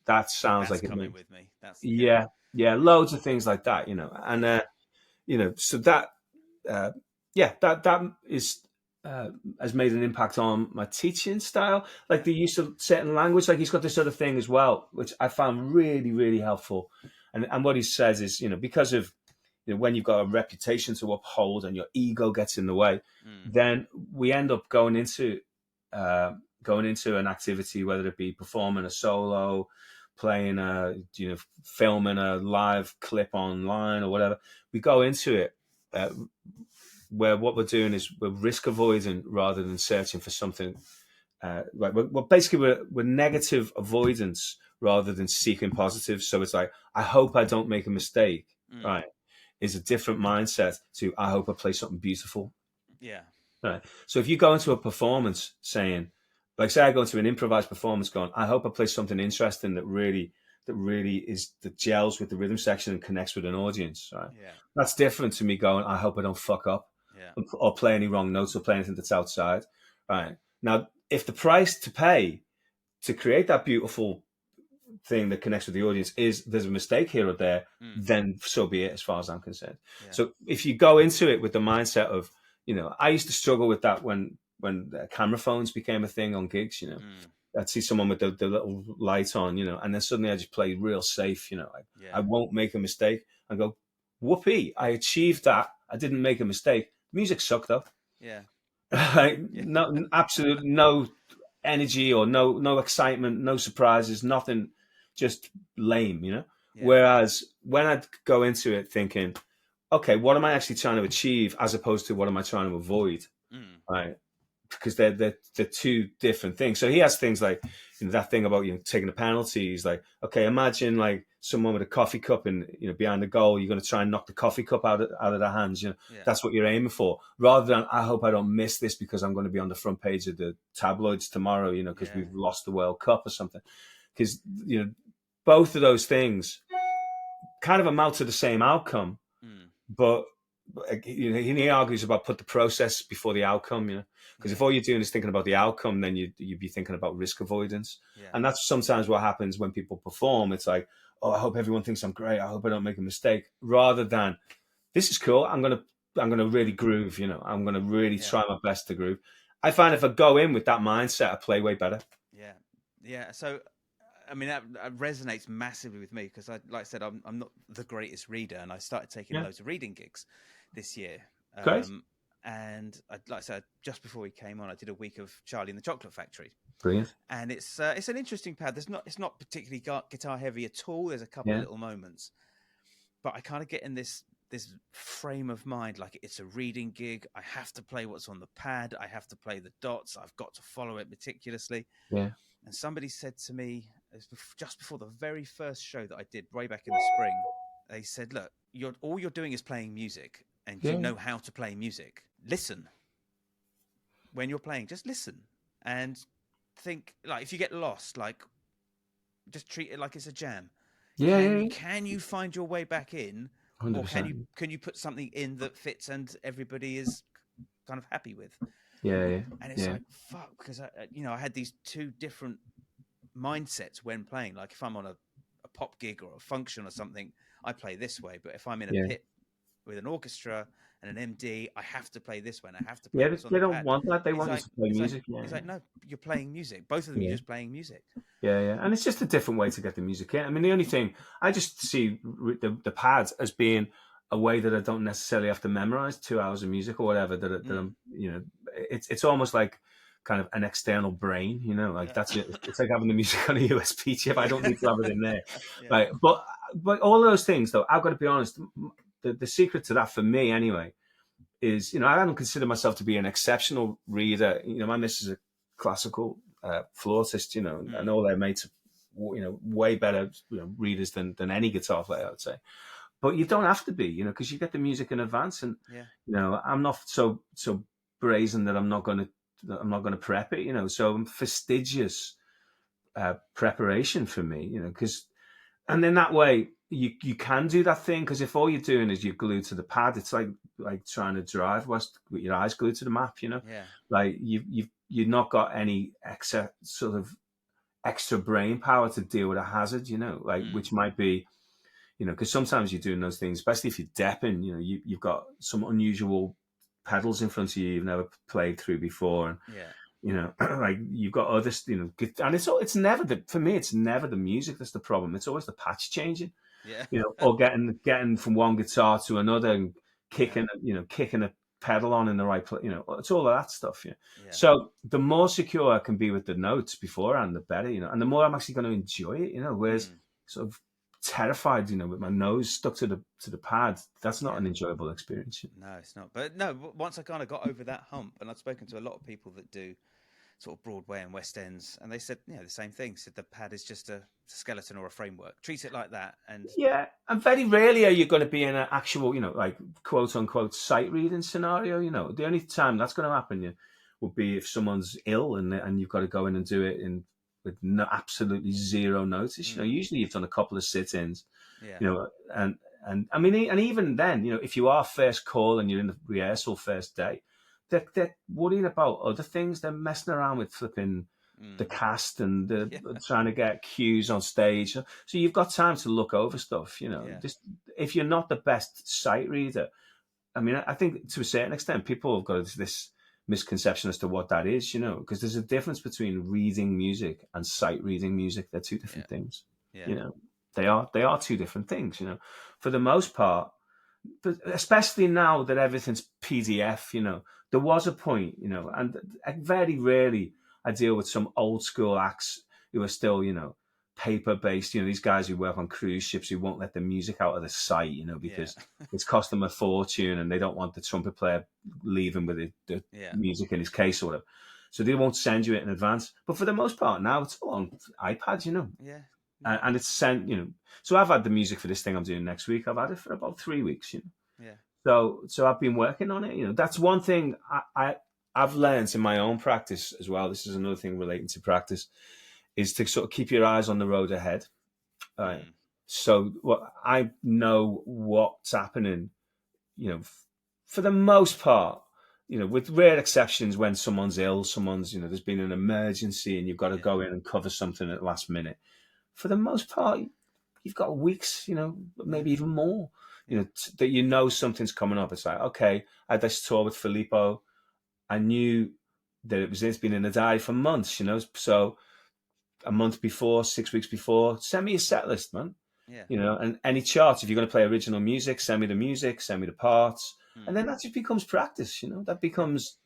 That sounds like coming with me. That's loads of things like that, and, so that, that is, has made an impact on my teaching style, like the use of certain language. Like, he's got this other thing as well, which I found really, really helpful. And what he says is, because of, when you've got a reputation to uphold and your ego gets in the way, then we end up going into an activity, whether it be performing a solo, playing filming a live clip online or whatever. We go into it where what we're doing is we're risk avoiding rather than searching for something. Like we're negative avoidance rather than seeking positive. So it's like, I hope I don't make a mistake. Right, is a different mindset to I hope I play something beautiful. Yeah. Right. So if you go into a performance saying, like, say I go into an improvised performance going, I hope I play something interesting that really gels with the rhythm section and connects with an audience. Right. Yeah. That's different to me going, I hope I don't fuck up. or play any wrong notes or play anything that's outside. Right. Now, if the price to pay to create that beautiful thing that connects with the audience is there's a mistake here or there, then so be it, as far as I'm concerned. Yeah. So if you go into it with the mindset of, I used to struggle with that when camera phones became a thing on gigs, I'd see someone with the little light on, and then suddenly I just play real safe, I won't make a mistake. I go, whoopee, I achieved that. I didn't make a mistake. Music sucked though. Yeah. No, absolutely no energy or no excitement, no surprises, nothing, just lame, Yeah. Whereas when I'd go into it thinking, okay, what am I actually trying to achieve as opposed to what am I trying to avoid? Right. Because they're two different things. So he has things like that thing about taking a penalty. He's like, okay, imagine like someone with a coffee cup and behind the goal, you're going to try and knock the coffee cup out of their hands. That's what you're aiming for, rather than I hope I don't miss this because I'm going to be on the front page of the tabloids tomorrow. Because we've lost the World Cup or something. Because both of those things kind of amount to the same outcome, but. He argues about put the process before the outcome, because if all you're doing is thinking about the outcome, then you'd be thinking about risk avoidance. And that's sometimes what happens when people perform. It's like, oh, I hope everyone thinks I'm great. I hope I don't make a mistake, rather than this is cool. I'm gonna really groove. I'm gonna really try my best to groove. I find if I go in with that mindset, I play way better. Yeah. So. I mean, that resonates massively with me because, like I said, I'm not the greatest reader, and I started taking loads of reading gigs this year. Great. And like I said, just before we came on, I did a week of Charlie and the Chocolate Factory. Brilliant. And it's an interesting pad. It's not particularly guitar heavy at all. There's a couple of little moments, but I kind of get in this frame of mind, like it's a reading gig. I have to play what's on the pad. I have to play the dots. I've got to follow it meticulously. Yeah. And somebody said to me, just before the very first show that I did way back in the spring, they said, look, all you're doing is playing music, and you know how to play music. Listen. When you're playing, just listen and think, like, if you get lost, like, just treat it like it's a jam. Can you find your way back in? 100%. Or can you put something in that fits and everybody is kind of happy with? Yeah. And it's like, fuck, because I had these two different mindsets when playing. Like if I'm on a pop gig or a function or something, I play this way. But if I'm in a pit with an orchestra and an MD, I have to play this way. And I have to play this on the pad. They don't want that. They want you to play music. It's like, no, you're playing music. Both of them, you're just playing music. Yeah. And it's just a different way to get the music in. I mean, the only thing, I just see the pads as being a way that I don't necessarily have to memorize 2 hours of music or whatever. That I'm, it's almost like kind of an external brain, like that's it. It's like having the music on a USB chip. I don't need to have it in there. Right. But all those things, though, I've got to be honest, the secret to that for me anyway is, I don't consider myself to be an exceptional reader. My missus is a classical flautist, and all their mates are, way better readers than any guitar player, I would say. But you don't have to be, because you get the music in advance, and I'm not so brazen that I'm not going to prep it, so fastidious preparation for me, and then that way you can do that thing, because if all you're doing is you're glued to the pad, it's like trying to drive with your eyes glued to the map, like you've not got any extra brain power to deal with a hazard, which might be, because sometimes you're doing those things, especially if you're depping, you've got some unusual pedals in front of you you've never played through before, and like you've got other, and it's never for me, it's never the music that's the problem. It's always the patch changing, or getting from one guitar to another and kicking a pedal on in the right place. It's all of that stuff. So the more secure I can be with the notes beforehand, the better. And the more I'm actually going to enjoy it. Whereas sort of terrified, with my nose stuck to the pad, that's not an enjoyable experience. No, it's not. But no, once I kind of got over that hump, and I've spoken to a lot of people that do sort of Broadway and West Ends, and they said, the same thing. Said the pad is just a skeleton or a framework. Treat it like that. And and very rarely are you going to be in an actual, like quote unquote sight reading scenario. The only time that's going to happen would be if someone's ill and you've got to go in and do it with absolutely zero notice. Usually you've done a couple of sit-ins, and And I mean, and even then, if you are first call and you're in the rehearsal first day, they're worrying about other things. They're messing around with flipping the cast and trying to get cues on stage. So you've got time to look over stuff, Just if you're not the best sight reader, I mean, I think to a certain extent, people have got this misconception as to what that is, because there's a difference between reading music and sight reading music. They're two different things. Yeah. They are two different things, for the most part, but especially now that everything's PDF, there was a point, and very rarely I deal with some old school acts who are still, paper based, these guys who work on cruise ships who won't let the music out of the site, because it's cost them a fortune and they don't want the trumpet player leaving with the music in his case or whatever. So they won't send you it in advance. But for the most part now it's all on iPads, Yeah. And it's sent, So I've had the music for this thing I'm doing next week. I've had it for about 3 weeks, Yeah. So I've been working on it. That's one thing I've learned in my own practice as well. This is another thing relating to practice, is to sort of keep your eyes on the road ahead. So I know what's happening, for the most part, with rare exceptions when someone's ill, there's been an emergency and you've got to go in and cover something at the last minute. For the most part, you've got weeks, maybe even more, that something's coming up. It's like, okay, I had this tour with Filippo. I knew that it's been in the diary for months, so a month before, 6 weeks before, send me a set list, man. And any charts. If you're going to play original music, send me the music, send me the parts. And then that just becomes practice, that becomes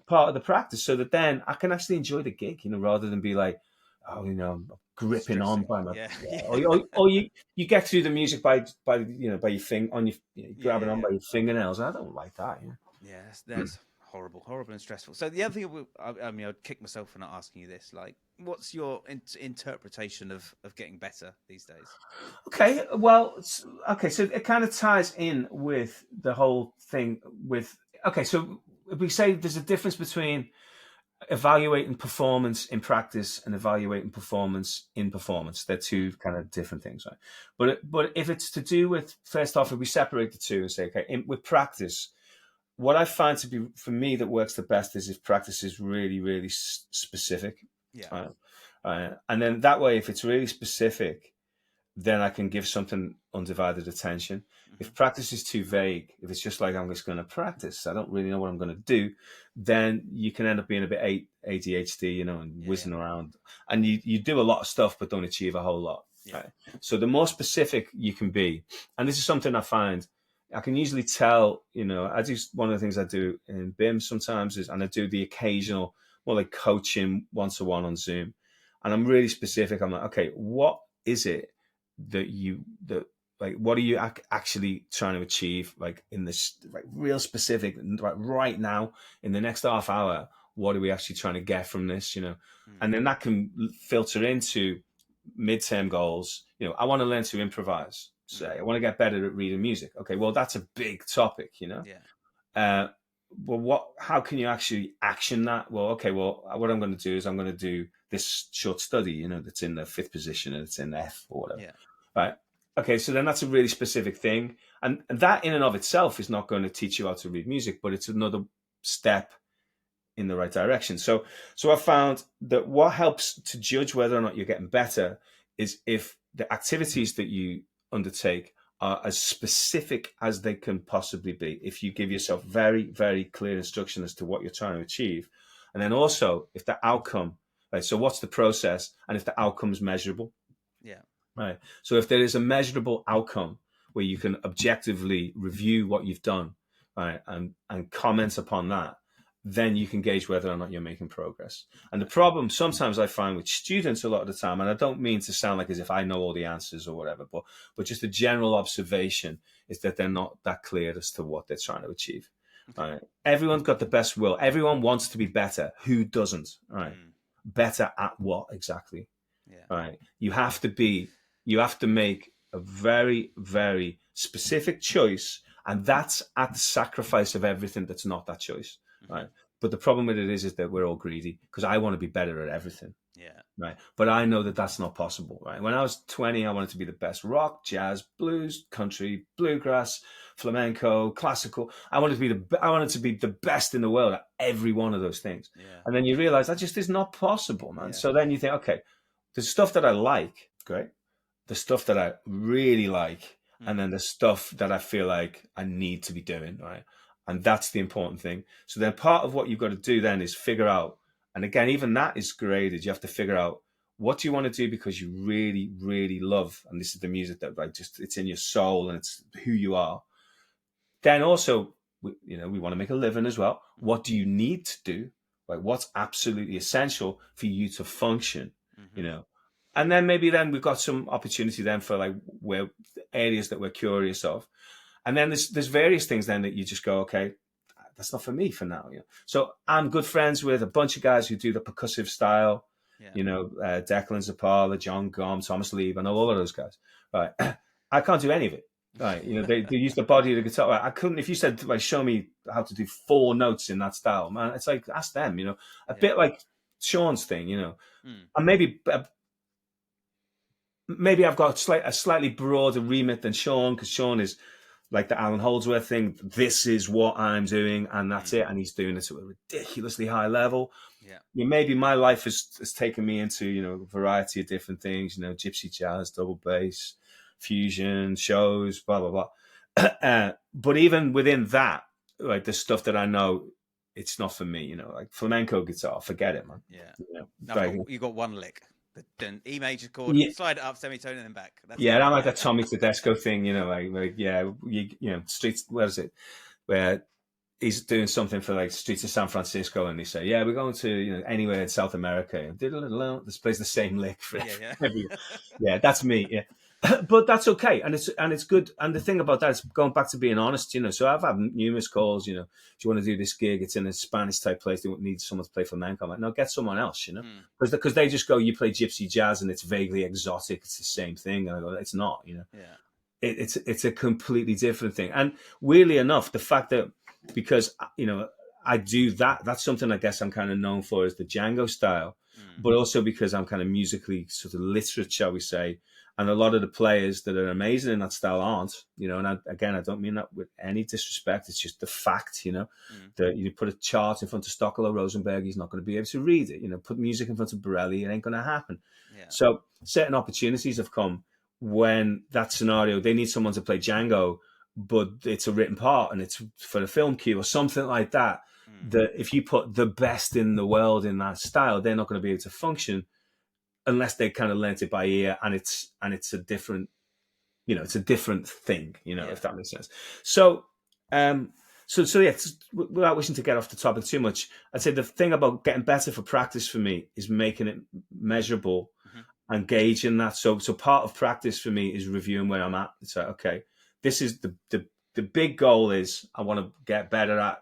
part of the practice, so that then I can actually enjoy the gig, rather than be like, I'm gripping on by my, or you get through the music by your finger on your grabbing on by your fingernails. I don't like that. Yeah, that's horrible and stressful. So the other thing, I mean, I'd kick myself for not asking you this. Like, what's your interpretation of getting better these days? Okay, well, so it kind of ties in with the whole thing with. Okay, so we say there's a difference between evaluating performance in practice and evaluating performance in performance. They're two kind of different things, right? But if it's to do with, first off, if we separate the two and say, okay, with practice, what I find to be, for me, that works the best is if practice is really, really specific. And then that way, if it's really specific, then I can give something undivided attention. If practice is too vague, if it's just like, I'm just going to practice, I don't really know what I'm going to do, then you can end up being a bit ADHD, and whizzing around. And you do a lot of stuff, but don't achieve a whole lot. Right? So the more specific you can be, and this is something I find, I can usually tell, I do, one of the things I do in BIM sometimes is, and I do the occasional, more like coaching one-to-one on Zoom. And I'm really specific. I'm like, okay, what is it what are you actually trying to achieve, like in this, like real specific, right now in the next half hour, what are we actually trying to get from this, and then that can filter into midterm goals. I want to learn to improvise, say I want to get better at reading music. Okay, well, that's a big topic, well, how can you actually action that? Well, okay, well, what I'm going to do is I'm going to do this short study, that's in the 5th position and it's in F or whatever. Right. Okay, so then that's a really specific thing. And that in and of itself is not going to teach you how to read music, but it's another step in the right direction. So I found that what helps to judge whether or not you're getting better is if the activities that you undertake are as specific as they can possibly be. If you give yourself very, very clear instruction as to what you're trying to achieve. And then also if the outcome, right, so what's the process, and if the outcome's measurable. Right. So if there is a measurable outcome where you can objectively review what you've done, right, and comment upon that, then you can gauge whether or not you're making progress. And the problem sometimes I find with students a lot of the time, and I don't mean to sound like as if I know all the answers or whatever, but just a general observation is that they're not that clear as to what they're trying to achieve. Right. Everyone's got the best will. Everyone wants to be better. Who doesn't? Right. Better at what exactly? Right. You have to make a very, very specific choice, and that's at the sacrifice of everything that's not that choice. Right. But the problem with it is that we're all greedy, because I want to be better at everything. right? But I know that that's not possible, right? When I was 20, I wanted to be the best rock, jazz, blues, country, bluegrass, flamenco, classical. I wanted to be the best in the world at every one of those things. Yeah. And then you realize that just is not possible, man. Yeah. So then you think, okay, the stuff that I like, great. The stuff that I really like, and then the stuff that I feel like I need to be doing, right? And that's the important thing. So then part of what you've got to do then is figure out, and again, even that is graded. You have to figure out what do you want to do because you really, really love, and this is the music that like just it's in your soul and it's who you are. Then also, we want to make a living as well. What do you need to do? Like what's absolutely essential for you to function? And then maybe then we've got some opportunity then for like where areas that we're curious of. And then there's various things then that you just go, okay, that's not for me for now. So I'm good friends with a bunch of guys who do the percussive style, Declan Zapala, John Gom, Thomas Lieb, I know all of those guys. Right. I can't do any of it. Right. They use the body of the guitar. Right? I couldn't, if you said, like, show me how to do 4 notes in that style, man, it's like, ask them, a bit like Sean's thing, and maybe I've got a slightly broader remit than Sean, because Sean is like the Alan Holdsworth thing. This is what I'm doing, and that's it. And he's doing it at a ridiculously high level. Maybe my life has taken me into, a variety of different things, gypsy jazz, double bass, fusion, shows, blah, blah, blah. But even within that, like the stuff that I know, it's not for me, like flamenco guitar, forget it, man. You got one lick. The E major chord, slide it up, semitone, and then back. I'm like that Tommy Tedesco thing, streets. Where is it? Where he's doing something for like Streets of San Francisco, and they say, we're going to anywhere in South America, and this plays the same lick for that's me. But that's okay, and it's good. And the thing about that is going back to being honest, So I've had numerous calls, do you want to do this gig? It's in a Spanish type place. They need someone to play flamenco. I'm like, no, get someone else, because they just go, you play gypsy jazz and it's vaguely exotic. It's the same thing. And I go, it's not, It's a completely different thing. And weirdly enough, the fact that because I do that's something I guess I'm kind of known for is the Django style, but also because I'm kind of musically sort of literate, shall we say. And a lot of the players that are amazing in that style aren't, and I don't mean that with any disrespect. It's just the fact, that you put a chart in front of Stochelo Rosenberg, he's not going to be able to read it. Put music in front of Biréli, it ain't going to happen. So certain opportunities have come when that scenario, they need someone to play Django, but it's a written part and it's for a film cue or something like that. That if you put the best in the world in that style, they're not going to be able to function unless they kind of learnt it by ear, and it's a different, it's a different thing, if that makes sense. So, without wishing to get off the topic too much, I'd say the thing about getting better for practice for me is making it measurable and gauging that. So part of practice for me is reviewing where I'm at. It's like, okay, this is the big goal is I want to get better at,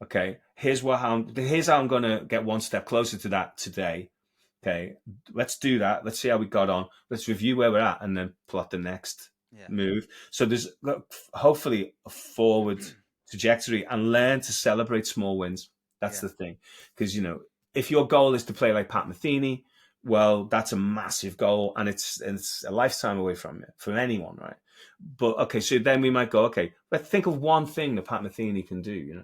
okay, here's how I'm going to get one step closer to that today. Okay, let's do that. Let's see how we got on. Let's review where we're at and then plot the next move. So there's hopefully a forward trajectory, and learn to celebrate small wins. That's the thing. Because, if your goal is to play like Pat Metheny, well, that's a massive goal, and it's a lifetime away from anyone, right? But, okay, so then we might go, okay, let's think of one thing that Pat Metheny can do,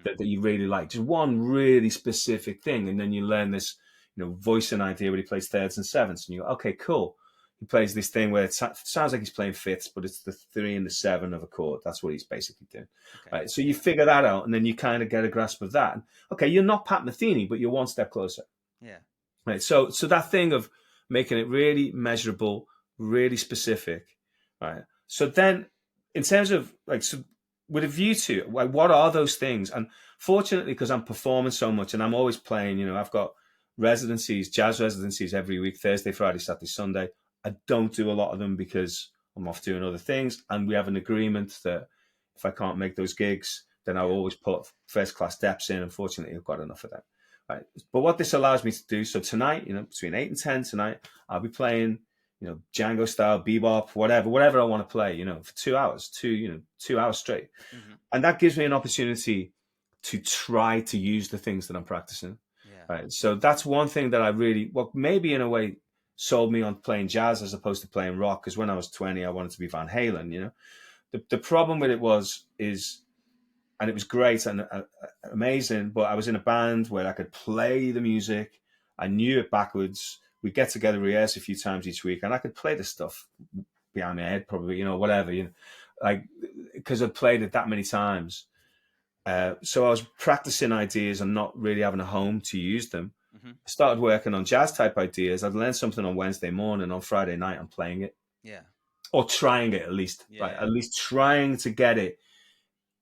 that you really like. Just one really specific thing, and then you learn this voicing idea where he plays thirds and sevenths, and you go, okay, cool. He plays this thing where it sounds like he's playing fifths, but it's the 3 and the 7 of a chord. That's what he's basically doing. Okay. Right. So you figure that out, and then you kind of get a grasp of that. Okay, you're not Pat Metheny, but you're one step closer. Yeah. Right. So that thing of making it really measurable, really specific. Right. So then, in terms of with a view to what are those things? And fortunately, because I'm performing so much and I'm always playing, I've got jazz residencies every week, Thursday, Friday, Saturday, Sunday. I don't do a lot of them because I'm off doing other things, and we have an agreement that if I can't make those gigs, then I'll always put first class steps in. Unfortunately, I've got enough of that. Right. But what this allows me to do, so tonight, between 8 and 10 tonight, I'll be playing, Django style, bebop, whatever I want to play, for 2 hours, 2 hours straight. And that gives me an opportunity to try to use the things that I'm practicing. Right. So that's one thing that I really, maybe in a way sold me on playing jazz as opposed to playing rock. Because when I was 20, I wanted to be Van Halen, The problem with it and it was great and amazing, but I was in a band where I could play the music. I knew it backwards. We'd get together, rehearse a few times each week, and I could play the stuff behind my head, probably, whatever, like, because I'd played it that many times. So I was practicing ideas and not really having a home to use them. Mm-hmm. I started working on jazz type ideas. I'd learn something on Wednesday morning. On Friday night, I'm playing it. Yeah. Or trying it at least. Yeah, right? At least trying to get it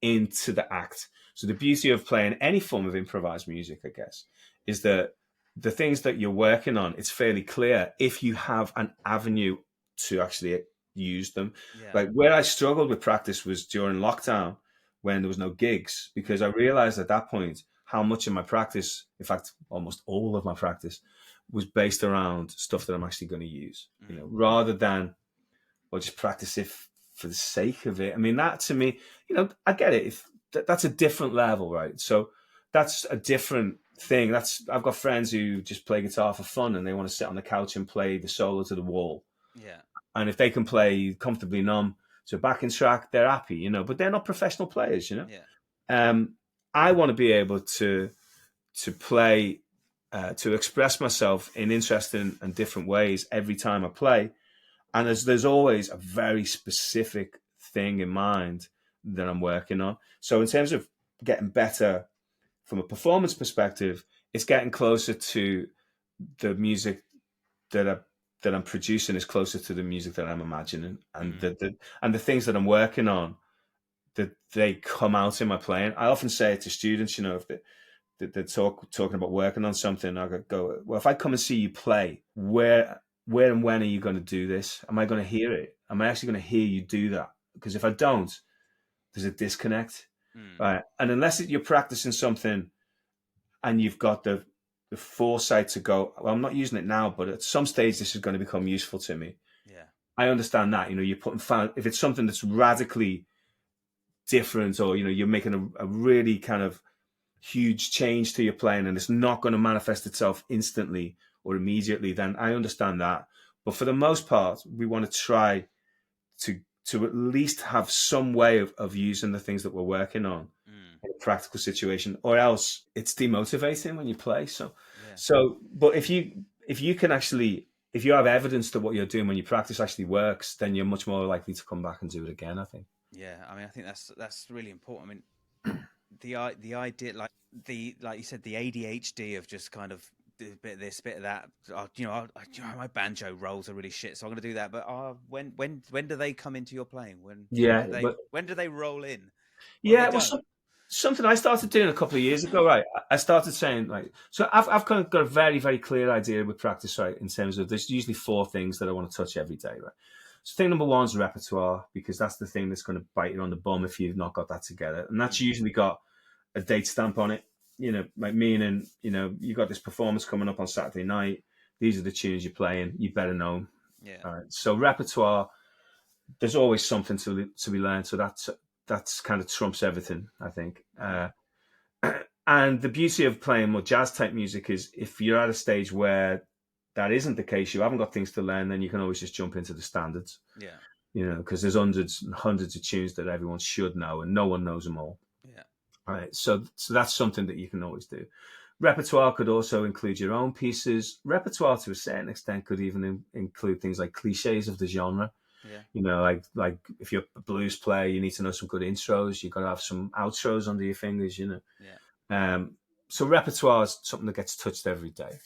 into the act. So the beauty of playing any form of improvised music, I guess, is that the things that you're working on, it's fairly clear if you have an avenue to actually use them. Yeah. Like where I struggled with practice was during lockdown when there was no gigs, because I realized at that point how much of my practice, in fact, almost all of my practice, was based around stuff that I'm actually going to use, rather than, just practice it for the sake of it. I mean, that to me, I get it. That's a different level, right? So that's a different thing. I've got friends who just play guitar for fun and they want to sit on the couch and play the solo to the wall. Yeah. And if they can play Comfortably Numb to a backing track, they're happy, but they're not professional players, Yeah. I want to be able to play, to express myself in interesting and different ways every time I play. And there's always a very specific thing in mind that I'm working on. So in terms of getting better from a performance perspective, it's getting closer to the music that I'm producing is closer to the music that I'm imagining, and the things that I'm working on, that they come out in my playing. I often say it to students, if they're talking about working on something, I go, well, if I come and see you play, where and when are you going to do this? Am I going to hear it? Am I actually going to hear you do that? Because if I don't, there's a disconnect, right? And unless you're practicing something and you've got the foresight to go, well, I'm not using it now, but at some stage this is going to become useful to me. Yeah, I understand that. You're putting if it's something that's radically different, or you're making a really kind of huge change to your playing, and it's not going to manifest itself instantly or immediately, then I understand that. But for the most part, we want to try to at least have some way of using the things that we're working on in a practical situation, or else it's demotivating when you play. But if you can actually, if you have evidence that what you're doing when you practice actually works, then you're much more likely to come back and do it again, I think. Yeah, I mean, I think that's really important. I mean, the idea, like you said, the ADHD of just kind of a bit of this, bit of that. My banjo rolls are really shit, so I'm going to do that. But when do they come into your playing? When do they roll in? Something I started doing a couple of years ago, right? I started saying, like, so I've kind of got a very, very clear idea with practice, right? In terms of there's usually 4 things that I want to touch every day, right? So thing number 1 is repertoire, because that's the thing that's going to bite you on the bum if you've not got that together, and that's usually got a date stamp on it. Like meaning, you got this performance coming up on Saturday night. These are the tunes you're playing. You better know them. Yeah. All right. So repertoire, there's always something to be learned. So that's kind of trumps everything, I think. And the beauty of playing more jazz type music is if you're at a stage where that isn't the case, you haven't got things to learn, then you can always just jump into the standards. Yeah. Because there's hundreds and hundreds of tunes that everyone should know, and no one knows them all. Yeah. Right, so that's something that you can always do. Repertoire could also include your own pieces. Repertoire, to a certain extent, could even include things like cliches of the genre. Yeah. Like if you're a blues player, you need to know some good intros. You've got to have some outros under your fingers. Yeah. So repertoire is something that gets touched every day.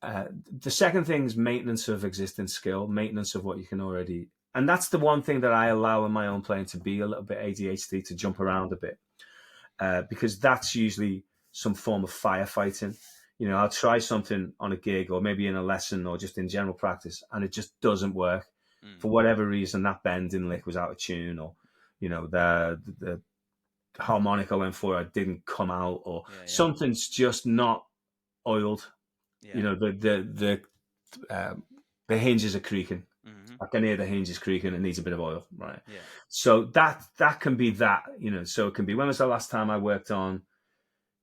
The second thing is maintenance of existing skill, maintenance of what you can already. And that's the one thing that I allow in my own playing to be a little bit ADHD, to jump around a bit. Because that's usually some form of firefighting. I'll try something on a gig or maybe in a lesson or just in general practice, and it just doesn't work. For whatever reason, that bending lick was out of tune, or, the harmonic I went for, I didn't come out, or something's just not oiled. Yeah. The hinges are creaking. Mm-hmm. I can hear the hinges creaking. It needs a bit of oil, right? Yeah. So that can be that, so it can be, when was the last time I worked on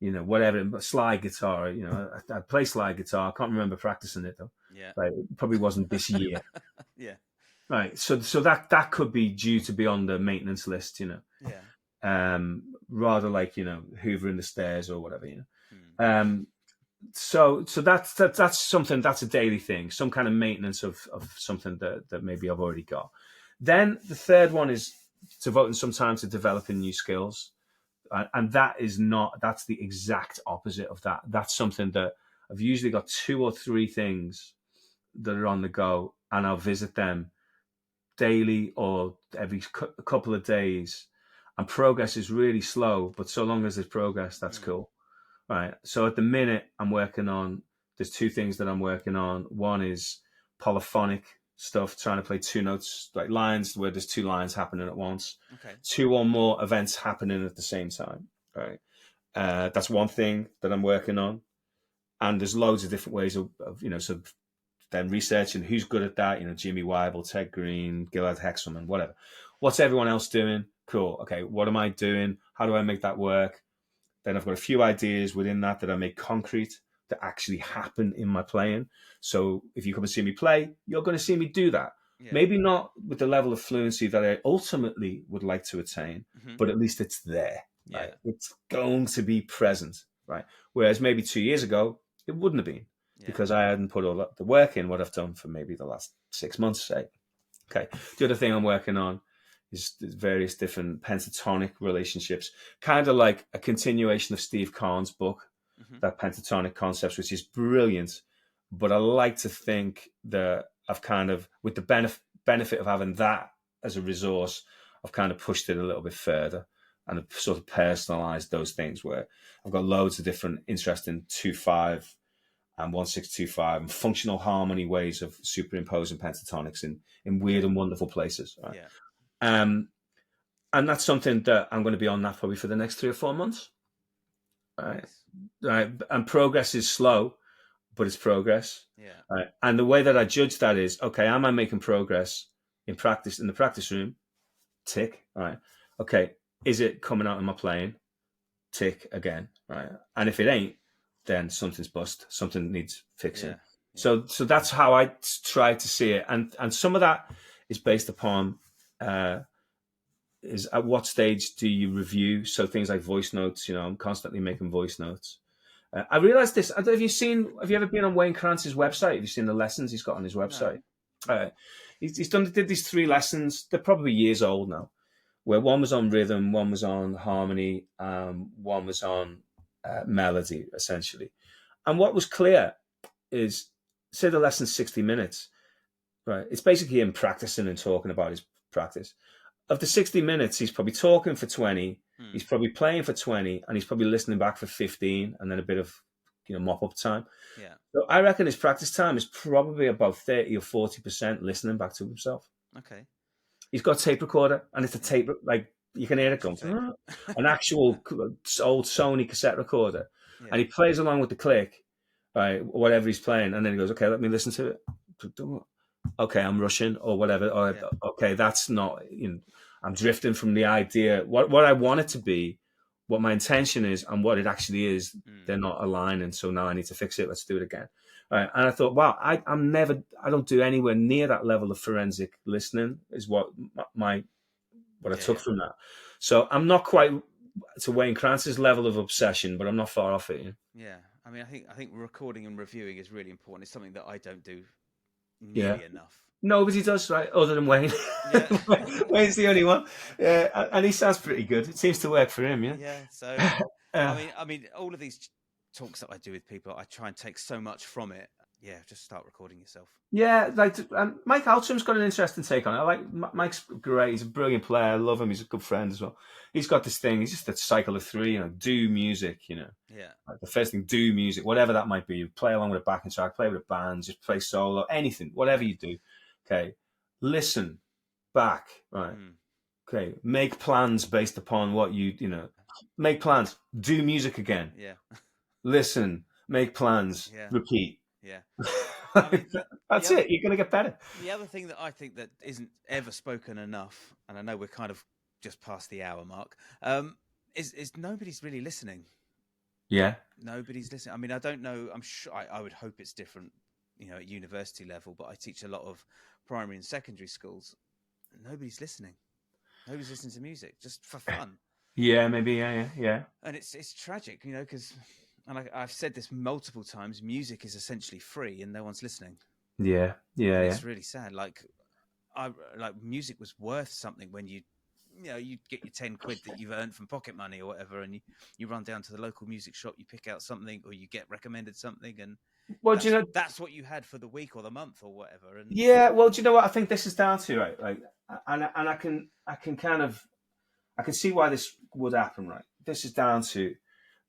whatever, slide guitar. I play slide guitar. I can't remember practicing it though. Yeah. Right, it probably wasn't this year. Yeah. Right, so that could be due to be on the maintenance list. Yeah. Rather like hoovering the stairs or whatever. So that's something, that's a daily thing, some kind of maintenance of something that maybe I've already got. Then the third one is devoting some time to developing new skills. And that's the exact opposite of that. That's something that I've usually got 2 or 3 things that are on the go, and I'll visit them daily or every couple of days. And progress is really slow, but so long as there's progress, that's cool. Right. So at the minute, there's 2 things that I'm working on. One is polyphonic stuff, trying to play 2 notes, like lines where there's 2 lines happening at once. Okay. 2 or more events happening at the same time. Right. That's one thing that I'm working on. And there's loads of different ways of so then researching who's good at that, Jimmy Weibel, Ted Green, Gilad Hexelman, whatever. What's everyone else doing? Cool. Okay. What am I doing? How do I make that work? Then I've got a few ideas within that I make concrete that actually happen in my playing. So if you come and see me play, you're going to see me do that. Yeah. Maybe not with the level of fluency that I ultimately would like to attain, but at least it's there. Right? Yeah. It's going to be present, right? Whereas maybe 2 years ago, it wouldn't have been because I hadn't put all the work in what I've done for maybe the last 6 months, say. Okay. The other thing I'm working on is various different pentatonic relationships, kind of like a continuation of Steve Kahn's book, that pentatonic concepts, which is brilliant. But I like to think that I've kind of, with the benefit of having that as a resource, I've kind of pushed it a little bit further and I've sort of personalized those things where I've got loads of different interesting 2/5 and 1/6-2/5 and functional harmony ways of superimposing pentatonics in weird and wonderful places. Right? Yeah. And that's something that I'm going to be on that probably for the next 3 or 4 months. Right. And progress is slow, but it's progress. Yeah. Right. And the way that I judge that is, okay, am I making progress in practice, in the practice room? Tick. Right. Okay. Is it coming out in my playing? Tick again. Right. And if it ain't, then something's bust. Something needs fixing. Yeah. Yeah. So that's how I try to see it. And some of that is based upon is at what stage do you review? So things like voice notes, I'm constantly making voice notes. I realized this. Have you ever been on Wayne Krantz's website? Have you seen the lessons he's got on his website? No. He's did these 3 lessons. They're probably years old now, where one was on rhythm, one was on harmony, one was on melody, essentially. And what was clear is, say the lesson's 60 minutes, right? It's basically him practicing and talking about his practice. Of the 60 minutes, he's probably talking for 20, he's probably playing for 20, and he's probably listening back for 15, and then a bit of mop-up time. Yeah. So I reckon his practice time is probably about 30 or 40% listening back to himself. Okay. He's got a tape recorder, and it's a tape, like, you can hear it going, an actual old Sony cassette recorder. Yeah. And he plays along with the click, right, whatever he's playing, and then he goes, okay, let me listen to it. Okay, I'm rushing or whatever. Or, okay, that's not, I'm drifting from the idea. What I want it to be, what my intention is, and what it actually is, they're not aligning. So now I need to fix it. Let's do it again. Right. And I thought, wow, I don't do anywhere near that level of forensic listening. Is what I took from that. So I'm not quite to Wayne Krantz's level of obsession, but I'm not far off it. Yeah. I mean, I think recording and reviewing is really important. It's something that I don't do nearly enough. Nobody does, right? Other than Wayne. Yeah. Wayne's the only one. Yeah, and he sounds pretty good. It seems to work for him, yeah. Yeah. So, I mean, all of these talks that I do with people, I try and take so much from it. Yeah, just start recording yourself. Yeah, like Mike Altram's got an interesting take on it. I like Mike's great. He's a brilliant player. I love him. He's a good friend as well. He's got this thing. He's just a cycle of 3. Do music. Yeah. Like the first thing, do music, whatever that might be. You play along with a backing track, play with a band, just play solo, anything, whatever you do. Okay, listen back. Right. Okay, make plans based upon what make plans. Do music again. Yeah. Listen, make plans. Yeah. Repeat. Yeah. That's it. You're going to get better. The other thing that I think that isn't ever spoken enough, and I know we're kind of just past the hour mark, is nobody's really listening. Yeah. Nobody's listening. I mean, I don't know. I'm sure. I would hope it's different, at university level. But I teach a lot of primary and secondary schools. Nobody's listening. Nobody's listening to music just for fun. Yeah, maybe. Yeah. And it's tragic, because, and I've said this multiple times. Music is essentially free, and no one's listening. Yeah. It's really sad. Like music was worth something when you get your 10 quid that you've earned from pocket money or whatever, and you run down to the local music shop, you pick out something, or you get recommended something, and that's what you had for the week or the month or whatever. And do you know what I think this is down to, right? Like, and I can kind of, I can see why this would happen, right? This is down to,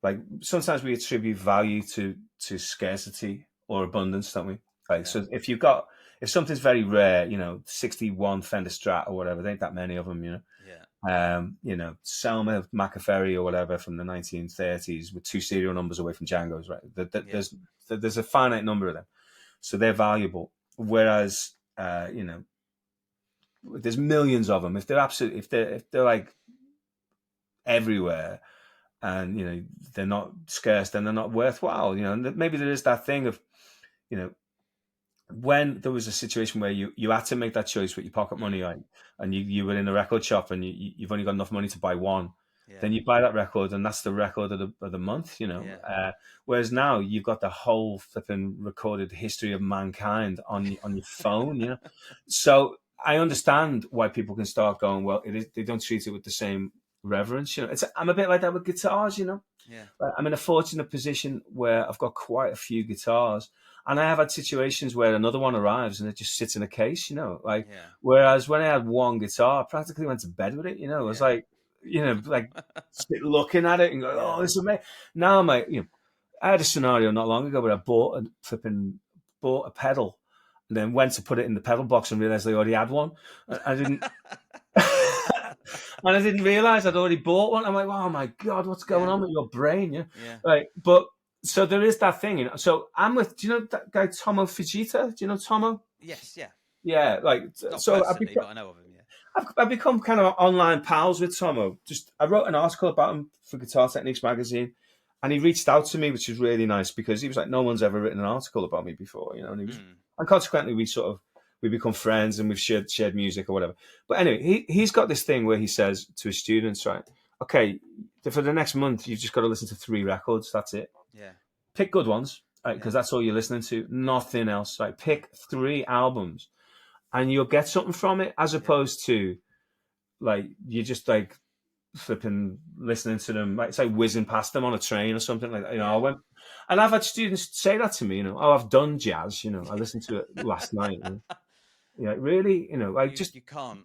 like, sometimes we attribute value to scarcity or abundance, don't we? Like, so if something's very rare, 61 Fender Strat or whatever, there ain't that many of them, Selma Macaferri or whatever from the 1930s with 2 serial numbers away from Django's, right? There's a finite number of them, so they're valuable. Whereas, there's millions of them. If they're like everywhere, and they're not scarce, then they're not worthwhile. And maybe there is that thing of, when there was a situation where you had to make that choice with your pocket money, right, and you were in a record shop and you've only got enough money to buy one, then you buy that record, and that's the record of the month, whereas now you've got the whole flipping recorded history of mankind on your phone, So I understand why people can start going, well, they don't treat it with the same reverence, I'm a bit like that with guitars, I'm in a fortunate position where I've got quite a few guitars, and I have had situations where another one arrives and it just sits in a case, whereas when I had one guitar, I practically went to bed with it, it was like, sit looking at it and go, oh, this is amazing. Now I'm like, I had a scenario not long ago where I bought a pedal and then went to put it in the pedal box and realized I already had one. I didn't. And I didn't realize I'd already bought one. I'm like, oh my God, what's going on with your brain? Right. But so there is that thing, So I'm with, do you know that guy Tomo Fujita? Do you know Tomo? Yes, yeah. Yeah, like, not so but I know of him, I've become kind of online pals with Tomo. I wrote an article about him for Guitar Techniques magazine, and he reached out to me, which was really nice, because he was like, no one's ever written an article about me before, and he was, and consequently we become friends and we've shared music or whatever. But anyway, he's got this thing where he says to his students, right, okay, for the next month, you've just got to listen to 3 records. That's it. Yeah. Pick good ones, right? Because that's all you're listening to. Nothing else. Right? Pick 3 albums, and you'll get something from it, as opposed to, like, you're just like flipping listening to them, like, say, whizzing past them on a train or something like that. I went, and I've had students say that to me. Oh, I've done jazz. I listened to it last night. Really, like, you can't.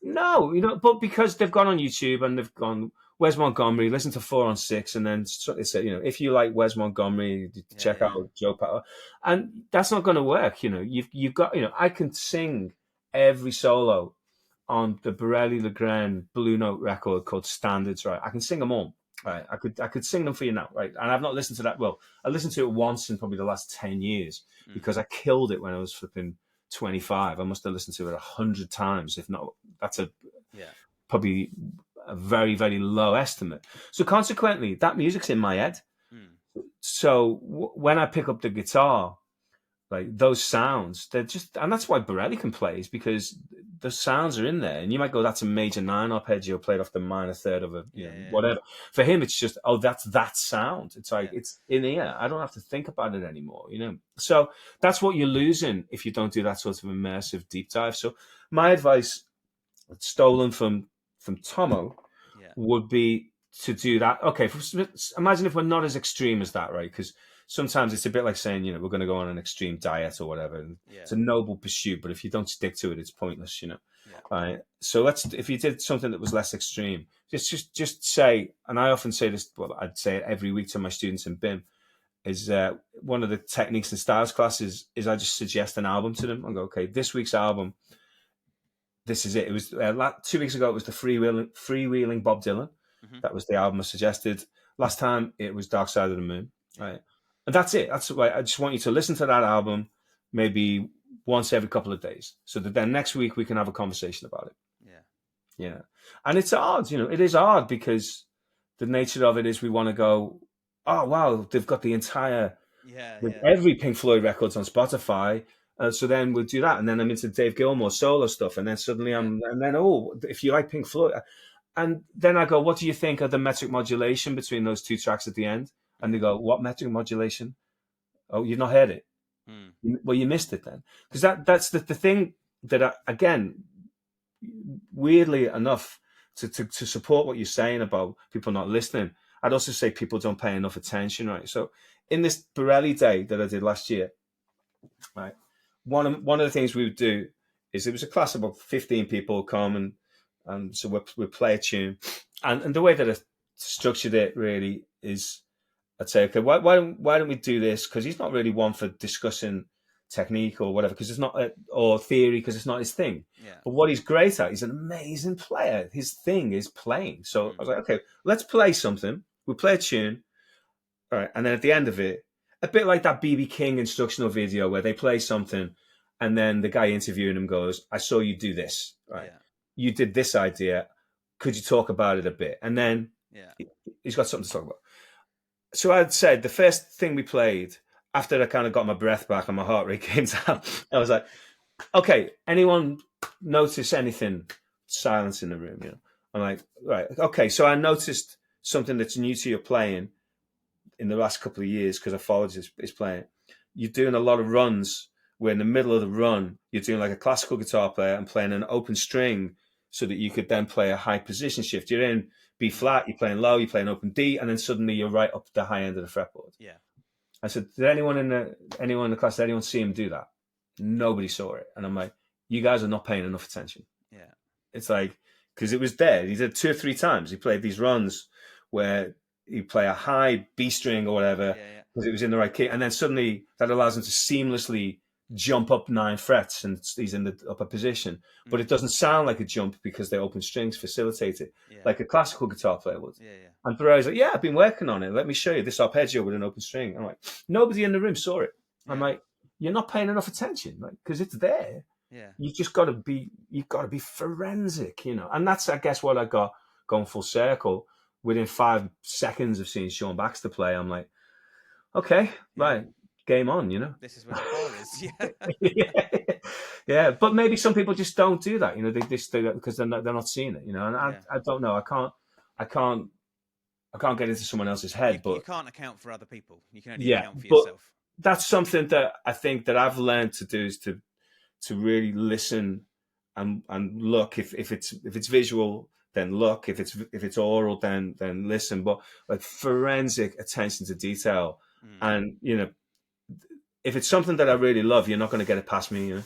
No, but because they've gone on YouTube and they've gone, Wes Montgomery, listen to 4 on 6, and then they say, if you like Wes Montgomery, check out Joe Paolo, and that's not going to work. You've got, I can sing every solo on the Biréli Lagrène Blue Note record called Standards, right? I can sing them all, right? I could sing them for you now, right? And I've not listened to that. Well, I listened to it once in probably the last 10 years because I killed it when I was flipping 25. I must have listened to it 100 times, if not. That's probably a very, very low estimate. So consequently, that music's in my head. So when I pick up the guitar, like, those sounds, they're just, and that's why Biréli can play, is because the sounds are in there. And you might go, that's a major 9 arpeggio played off the minor third of a whatever. For him, it's just, that's that sound. It's like, it's in here. I don't have to think about it anymore, So that's what you're losing if you don't do that sort of immersive deep dive. So my advice, stolen from Tomo, would be to do that. Okay, imagine if we're not as extreme as that, right? Because sometimes it's a bit like saying, we're going to go on an extreme diet or whatever. And it's a noble pursuit, but if you don't stick to it, it's pointless, Right? So if you did something that was less extreme, just say, and I often say this, well, I'd say it every week to my students in BIM, is one of the techniques and styles classes is I just suggest an album to them and go, okay, this week's album, this is it. It was 2 weeks ago, it was the Freewheeling Bob Dylan. That was the album I suggested. Last time it was Dark Side of the Moon, right? And that's it. That's why I just want you to listen to that album maybe once every couple of days, so that then next week we can have a conversation about it. Yeah. And it's hard, it is hard, because the nature of it is we want to go, oh wow, they've got the entire Yeah. every Pink Floyd records on Spotify. So then we'll do that, and then I'm into Dave Gilmour solo stuff, and then suddenly if you like Pink Floyd, and then I go, what do you think of the metric modulation between those two tracks at the end? And they go, what metric modulation? Oh, you've not heard it. Well, you missed it then, because that's the thing that again, weirdly enough, to support what you're saying about people not listening, I'd also say people don't pay enough attention, right? So in this Biréli day that I did last year, right, one of the things we would do is it was a class of about 15 people come and so we play a tune, and the way that I structured it really is I'd say, okay, why don't we do this? Because he's not really one for discussing technique or whatever, because it's not or theory, because it's not his thing. Yeah. But what he's great at, he's an amazing player. His thing is playing. So I was like, okay, let's play something. We play a tune, all right, and then at the end of it, a bit like that BB King instructional video where they play something, and then the guy interviewing him goes, "I saw you do this, right? Yeah. You did this idea. Could you talk about it a bit?" And then he's got something to talk about. So I'd said the first thing we played, after I kind of got my breath back and my heart rate came down, I was like, okay, anyone notice anything? Silence in the room, you know. I'm like, right, okay. So I noticed something that's new to your playing in the last couple of years, because I followed his playing. You're doing a lot of runs where in the middle of the run, you're doing like a classical guitar player and playing an open string so that you could then play a high position shift. You're in B flat, you're playing low, you're playing open D, and then suddenly you're right up the high end of the fretboard. Yeah. I said, did anyone in the class, did anyone see him do that? Nobody saw it. And I'm like, you guys are not paying enough attention. Yeah. It's like, because it was there. He did 2 or 3 times. He played these runs where he play a high B string or whatever, because it was in the right key. And then suddenly that allows him to seamlessly jump up 9 frets and he's in the upper position. But it doesn't sound like a jump because the open strings facilitate it, like a classical guitar player would. And Ferrari's like, I've been working on it. Let me show you this arpeggio with an open string. I'm like, nobody in the room saw it. I'm like, you're not paying enough attention, like, because it's there. You've just got to be, forensic, you know. And that's, I guess, what I got going full circle. Within 5 seconds of seeing Sean Baxter play, I'm like, okay, right. Game on, you know. This is where the ball is. Yeah. But maybe some people just don't do that, you know. They just do that because they're not seeing it, you know. And I don't know. I can't get into someone else's head. But you can't account for other people. You can only account for yourself. That's something that I think that I've learned to do, is to really listen and look. If it's visual, then look. If it's oral, then listen. But like forensic attention to detail, and you know. If it's something that I really love, you're not going to get it past me. You know?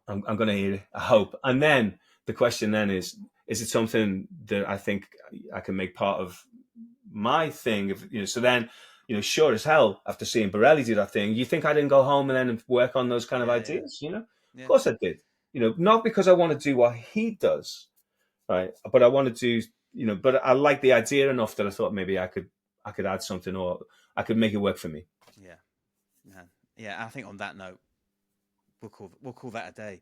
I'm going to hear it, I hope. And then the question then is it something that I think I can make part of my thing? So then, sure as hell, after seeing Biréli do that thing, you think I didn't go home and then work on those kind of ideas? You know, of course I did. Not because I want to do what he does, right? But I want to do, but I like the idea enough that I thought maybe I could add something, or I could make it work for me. Yeah. I think on that note, we'll call that a day.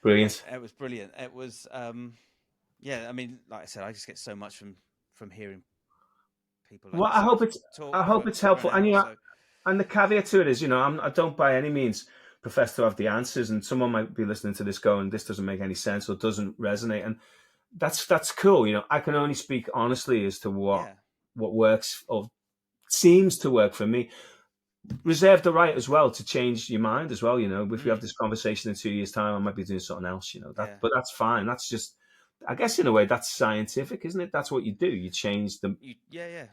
Brilliant. It was brilliant. It was, I mean, like I said, I just get so much from hearing people. Like I hope it's helpful. And and the caveat to it is, I don't by any means profess to have the answers, and someone might be listening to this going, this doesn't make any sense or doesn't resonate, and that's cool. I can only speak honestly as to what works or seems to work for me. Reserve the right as well to change your mind as well. If we have this conversation in 2 years' time, I might be doing something else. But that's fine. That's just, I guess, in a way, that's scientific, isn't it? That's what you do. You change them.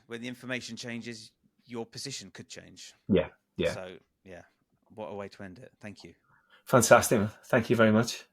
When the information changes, your position could change. Yeah. So what a way to end it. Thank you. Fantastic. Thank you very much.